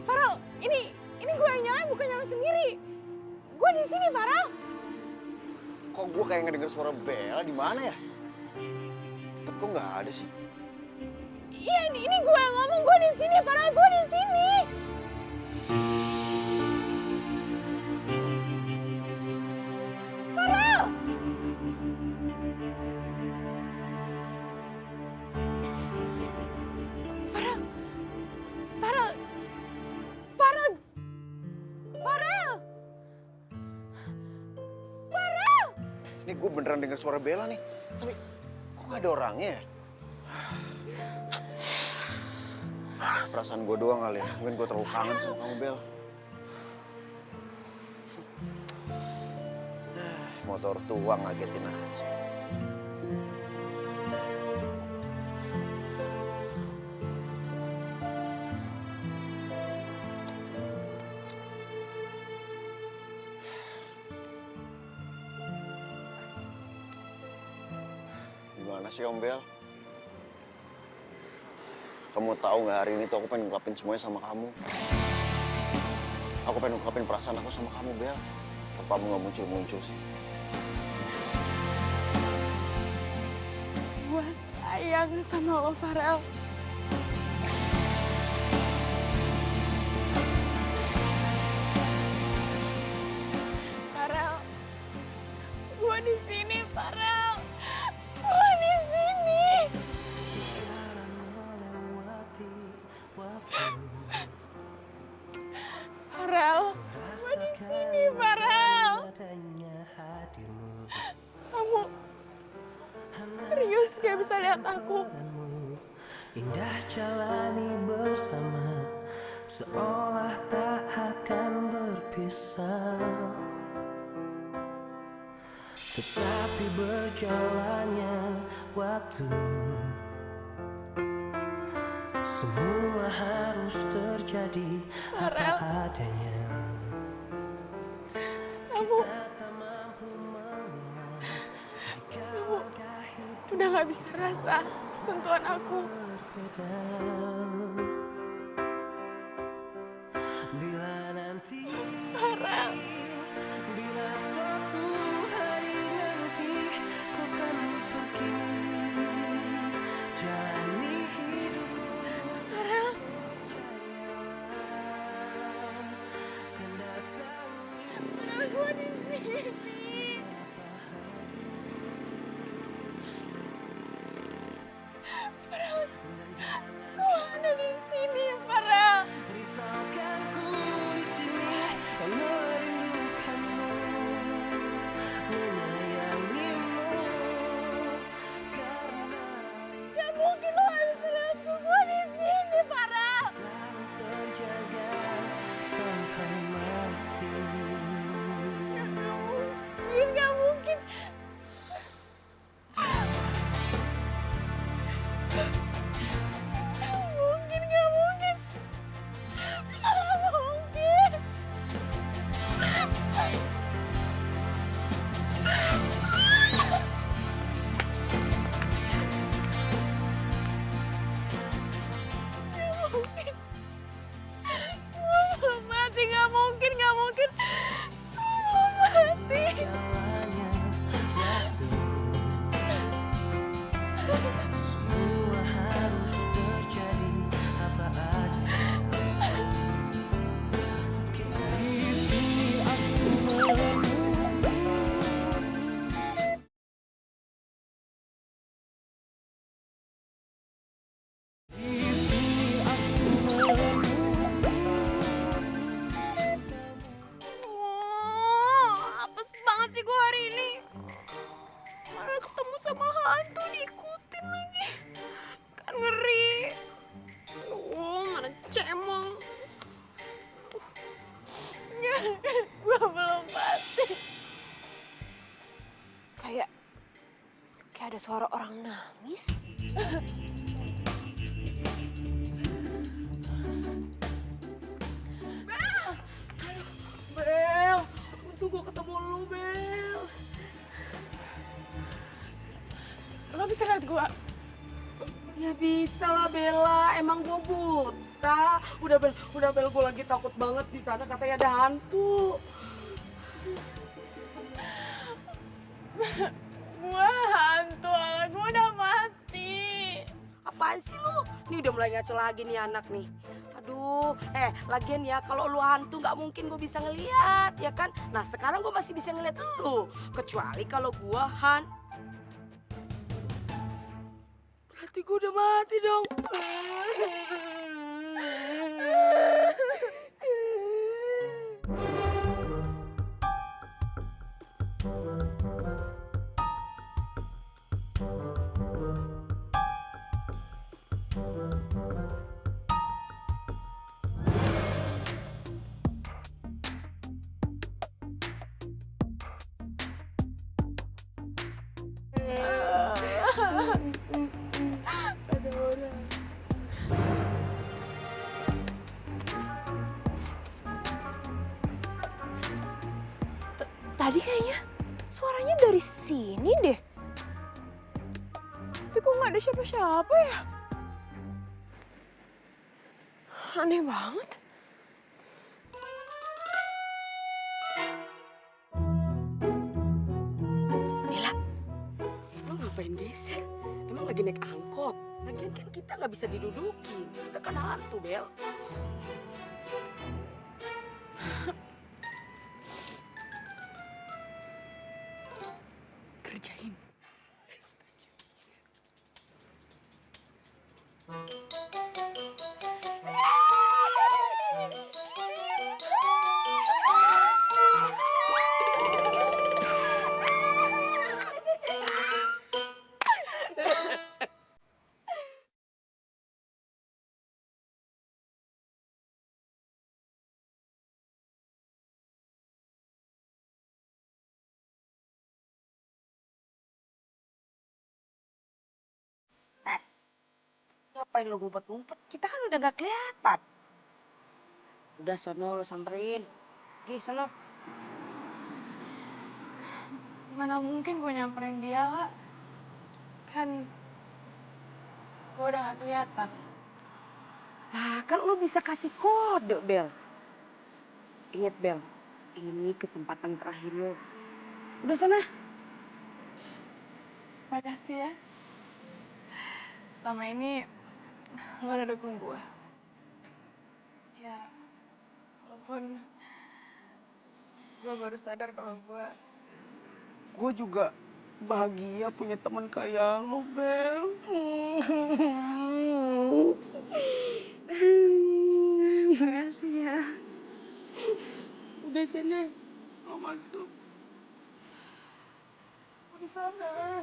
A: Farel, ini gue yang nyalain bukan nyala sendiri. Gue di sini Farel.
D: Kok gue kayak ngedenger suara Bella di mana ya? Tapi kok nggak ada sih?
A: Iya ini gue yang ngomong, gue di sini Farel, gue di sini. Farel. Farel. Farel. Farel. Farel. Farel.
D: Ini gue beneran denger suara Bella nih. Tapi kok nggak ada orangnya ya? Perasaan gue doang kali ya. Mungkin gue terlalu kangen sama kamu Bel. Motor tua ngagetin aja. Gimana sih Om Bel? Kamu tahu nggak hari ini tuh aku pengen ungkapin semuanya sama kamu. Aku pengen ungkapin perasaan aku sama kamu Bel. Tapi kamu nggak muncul-muncul sih.
A: Gue sayang sama lo Farel. Farel, gue di sini Farel. Gue di sini. Farel, gue di sini Farel. Kamu serius gak bisa lihat aku?
F: Indah jalani bersama, seolah tak akan berpisah. Tetapi berjalannya waktu, semua harus terjadi apa adanya. Kita tak mampu mengelak jika langkah hidup
A: Udah gak bisa rasa sentuhan aku.
F: berbeda. Bila nanti, bila suatu hari nanti kau kan pergi aja. Kita di sini aku menunggu. Di sini aku menunggu.
A: Apes banget sih gue hari ini. Malah ketemu sama hantu diikutin lagi. Kan ngeri. Mana cemong. Gue belum mati.
E: Kayak ada suara orang nangis.
B: Bel, tunggu ketemu lu, Bel.
A: Lo bisa lihat gue?
B: Ya bisa lah Bella, emang gue buta. Udah Bel, gue lagi takut banget di sana katanya ada hantu.
A: Gue hantu, ala gue udah mati.
B: Apaan sih lu? Nih udah mulai ngaco lagi nih anak nih. Aduh, lagian ya kalau lu hantu nggak mungkin gue bisa ngeliat, ya kan? Nah sekarang gue masih bisa ngeliat lu. Kecuali kalau gue berarti gue udah mati dong.
E: Tadi kayaknya suaranya dari sini deh. Tapi kok nggak ada siapa-siapa ya? Aneh banget.
B: Bella, lo ngapain geser? Emang lagi naik angkot? Lagian kan kita nggak bisa didudukin. Kita kan hantu, Bel.
A: Kerjain.
B: Ngapain lo ngumpet-ngumpet? Kita kan udah nggak kelihatan. Udah sono lo samperin. Gi, sono.
A: Mana mungkin gue nyamperin dia, Kak. Kan gue udah gak kelihatan.
B: Lah, kan lo bisa kasih kode, Bel. Ingat, Bel. Ini kesempatan terakhir lo. Udah sana.
A: Makasih ya. Selama ini lo udah dukung gue. Ya, walaupun gue baru sadar kalau gue juga bahagia punya teman kayak lo, Bel. Makasih ya. Udah sini, lo masuk. Di sana.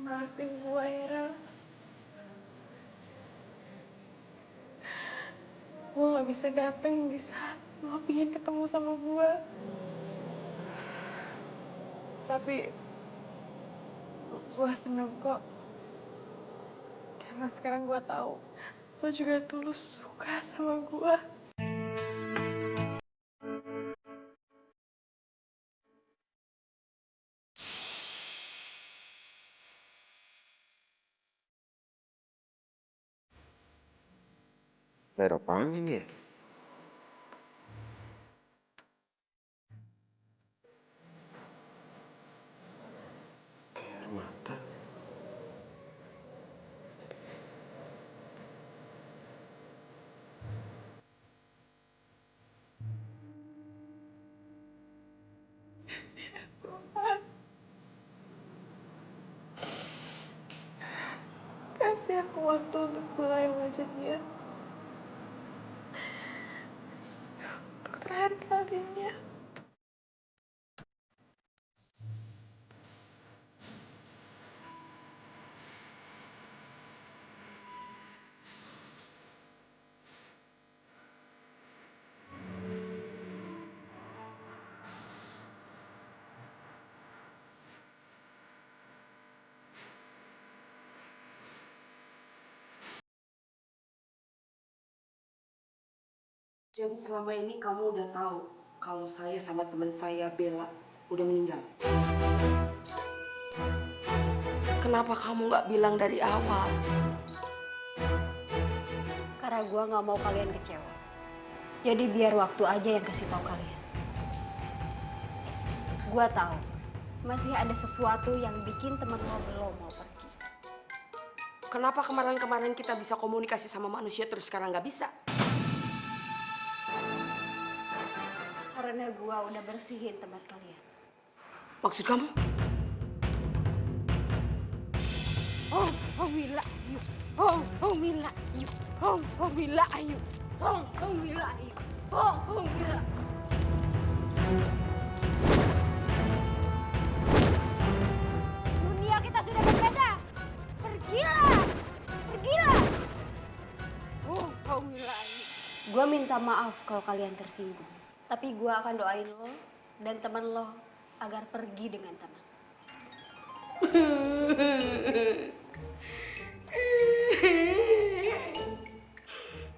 A: Maafin gue, Ira. Gue gak bisa dateng di saat lo pengen ketemu sama gue. Tapi gue seneng kok. Karena sekarang gue tahu lo juga tulus suka sama gue.
D: Air apaan ini ya? Kayak air mata.
A: Kasih aku waktu untuk mulai wajah dia. Untuk terakhir kalinya.
B: Jadi selama ini kamu udah tahu kalau saya sama teman saya Bella udah meninggal. Kenapa kamu nggak bilang dari awal?
G: Karena gue nggak mau kalian kecewa. Jadi biar waktu aja yang kasih tahu kalian. Gue tahu masih ada sesuatu yang bikin temen lo belum mau pergi.
B: Kenapa kemarin-kemarin kita bisa komunikasi sama manusia terus sekarang nggak bisa?
G: Karena gue udah bersihin tempat kalian.
B: Maksud kamu?
G: Wila ayu, wila ayu, wila ayu, wila ayu, wila. Dunia kita sudah berbeda. Pergilah, pergilah. Wila ayu. Gue minta maaf kalau kalian tersinggung. Tapi gue akan doain lo dan teman lo agar pergi dengan tenang.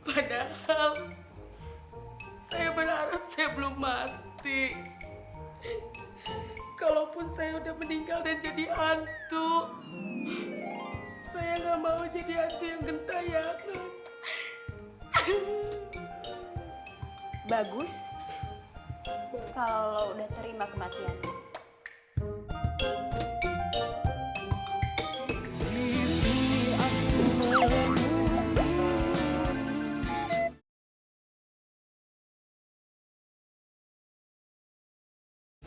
B: Padahal saya berharap saya belum mati. Kalaupun saya udah meninggal dan jadi hantu, saya nggak mau jadi hantu yang gentayangan.
G: Bagus kalau lo udah terima kematian.
F: Di sini aku menunggu.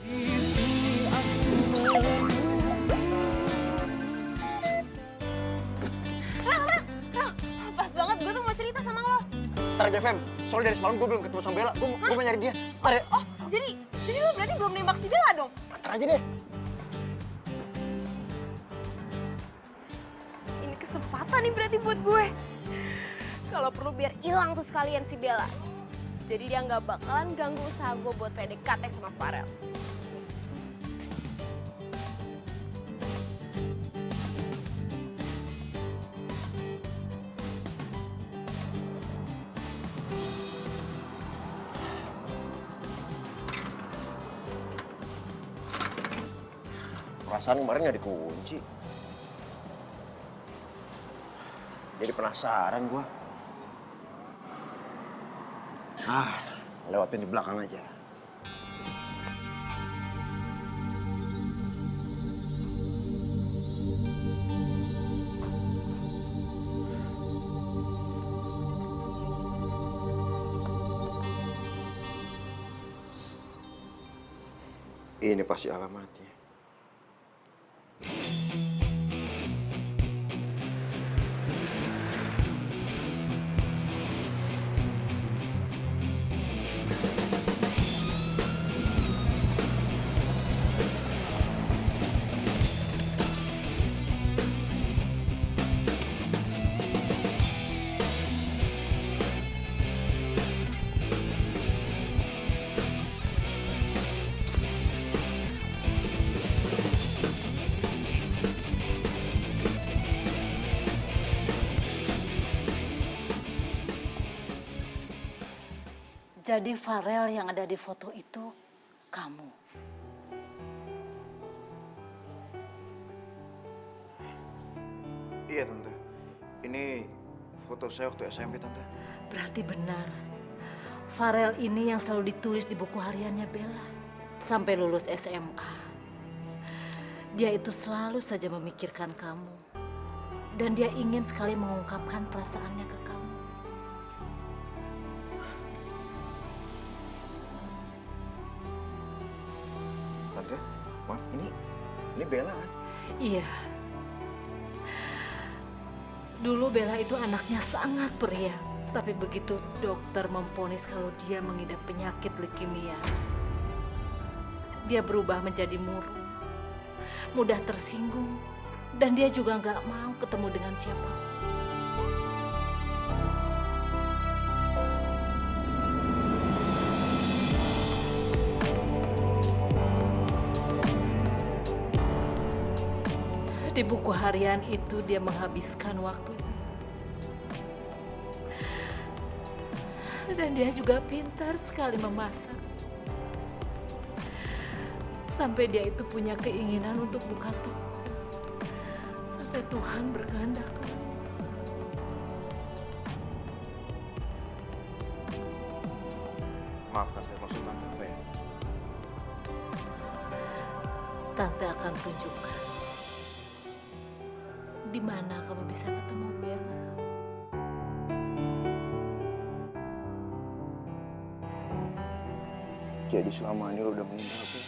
F: Di sini aku menunggu.
E: Pas banget gue tuh mau cerita sama lo.
D: Ntar aja, Fem. Soalnya dari semalam gue belum ketemu sama Bella. Gue mau nyari dia. Ntar ya.
E: Oh, jadi lo berarti belum nembak si Bella dong?
D: Ntar aja deh.
E: Ini kesempatan nih berarti buat gue. Kalau perlu biar hilang tuh sekalian si Bella. Jadi dia nggak bakalan ganggu usaha gue buat PDKT sama Farel.
D: Perasaan kemarin nggak dikunci. Jadi penasaran gua. Lewat pintu belakang aja. Ini pasti alamatnya.
I: Jadi Farel yang ada di foto itu kamu.
C: Iya, Tante. Ini foto saya waktu SMP, Tante.
I: Berarti benar. Farel ini yang selalu ditulis di buku hariannya Bella. Sampai lulus SMA. Dia itu selalu saja memikirkan kamu. Dan dia ingin sekali mengungkapkan perasaannya ke kamu.
D: Tante, maaf, ini Bella kan?
I: Iya. Dulu Bella itu anaknya sangat periang. Tapi begitu dokter memvonis kalau dia mengidap penyakit leukemia, dia berubah menjadi murung, mudah tersinggung, dan dia juga nggak mau ketemu dengan siapa. Di buku harian itu dia menghabiskan waktunya. Dan dia juga pintar sekali memasak. Sampai dia itu punya keinginan untuk buka toko. Sampai Tuhan berkehendak.
D: Maaf Tante, maksud Tante apa ya?
I: Tante akan tunjukkan di mana kamu bisa ketemu Bella.
D: Jadi selama ini lo udah meninggal, Bel.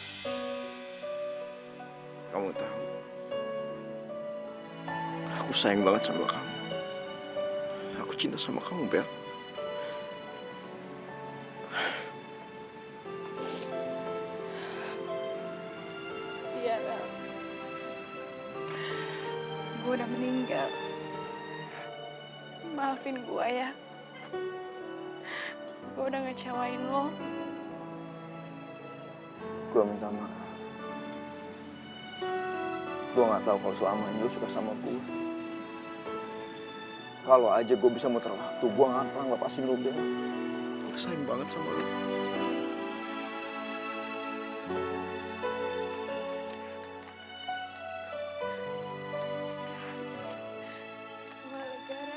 D: Kamu tahu, aku sayang banget sama kamu. Aku cinta sama kamu, Bel.
A: Iya, Bel. Gue udah meninggal. Maafin gue ya. Gue udah ngecewain lo.
D: Gue minta maaf. Gue gak tahu kalau selama ini lo suka sama gue. Kalau aja gue bisa muter waktu, gue gak akan pernah lepasin lo, Bel. Gue sayang banget sama lo.
A: Gue lega.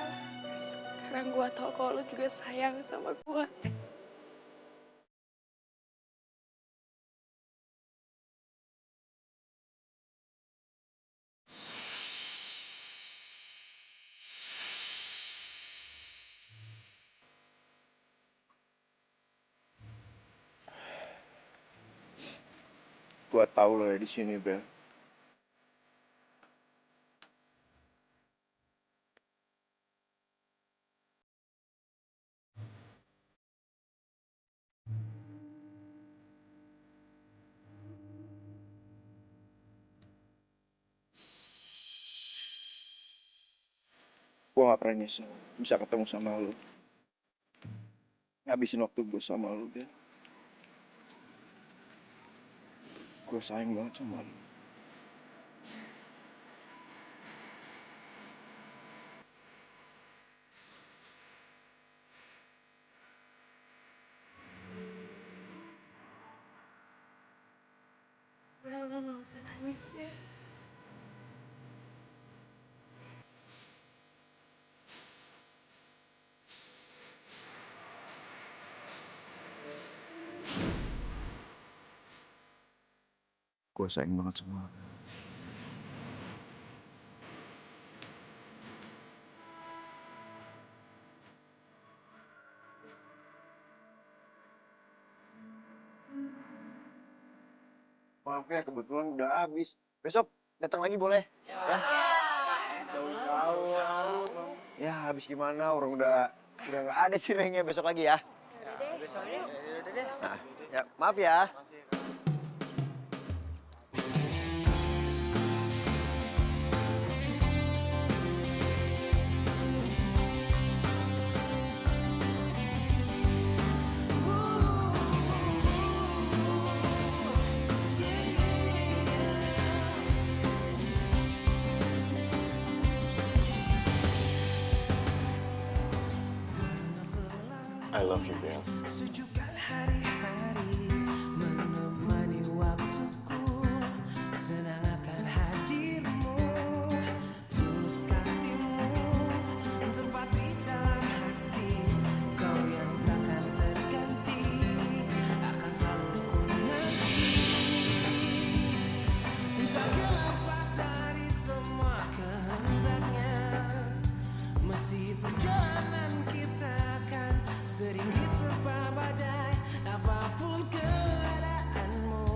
A: Sekarang gue tau kalau lo juga sayang sama gue.
D: Gue tahu lo ada di sini, Bel. Gue gak pernah nyesel bisa ketemu sama lo. Ngabisin waktu gue sama lo, Bel. Gue sayang banget sama lo.
A: Udah, lo gak usah nangis ya.
D: Gue sayang banget sama lo. Maaf ya, kebetulan udah habis. Besok datang lagi boleh? Ya. Ya, habis gimana? Orang udah nggak ada cirengnya. Besok lagi ya. Besok deh. Nah, ya, maaf ya. I love you, Bel.
F: Sejukkan hari-hari menemani waktuku, senang akan hadirmu, tulus kasihmu, tepat di dalam hati. sering diterpa badai. Apapun keadaanmu,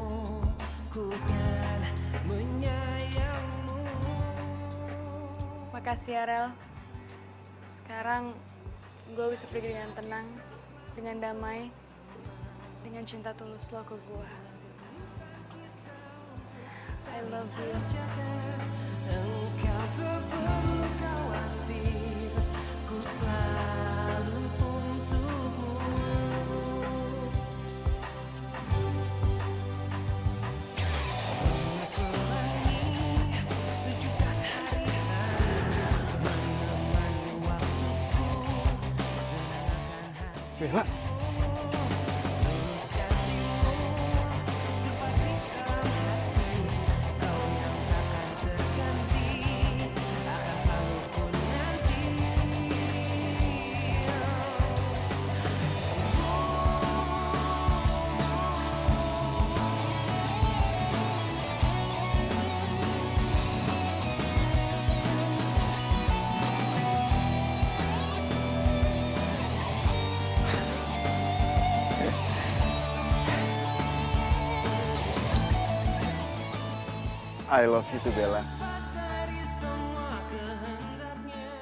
F: ku kan menyayangmu.
A: Makasih ya, Rel. Sekarang gue bisa pergi dengan tenang, dengan damai, dengan cinta tulus lo ke gue. I love you.
F: Engkau tak perlu khawatir, ku selalu untukmu. Menerangi sejuta hari-hari, menemani waktuku, senangkan hati.
D: Bella,
F: Tulus kasihmu, terpatri dalam hati. Kau yang takkan terganti, akan selalu ku nanti.
D: I love you too, Bella.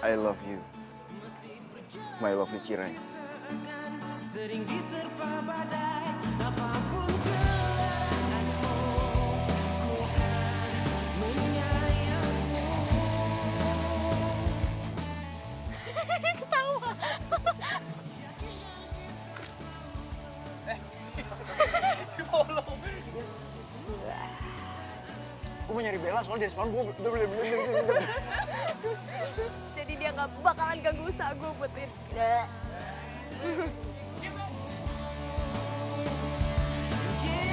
D: I love you. My lovely Cireng.
F: Sering diterpa badai, apapun keadaanmu, ku kan menyayangmu.
D: Gue mau nyari Bella soalnya dari semalam gue bener.
E: Jadi dia nggak bakalan ganggu usaha gue buat
F: Yeah.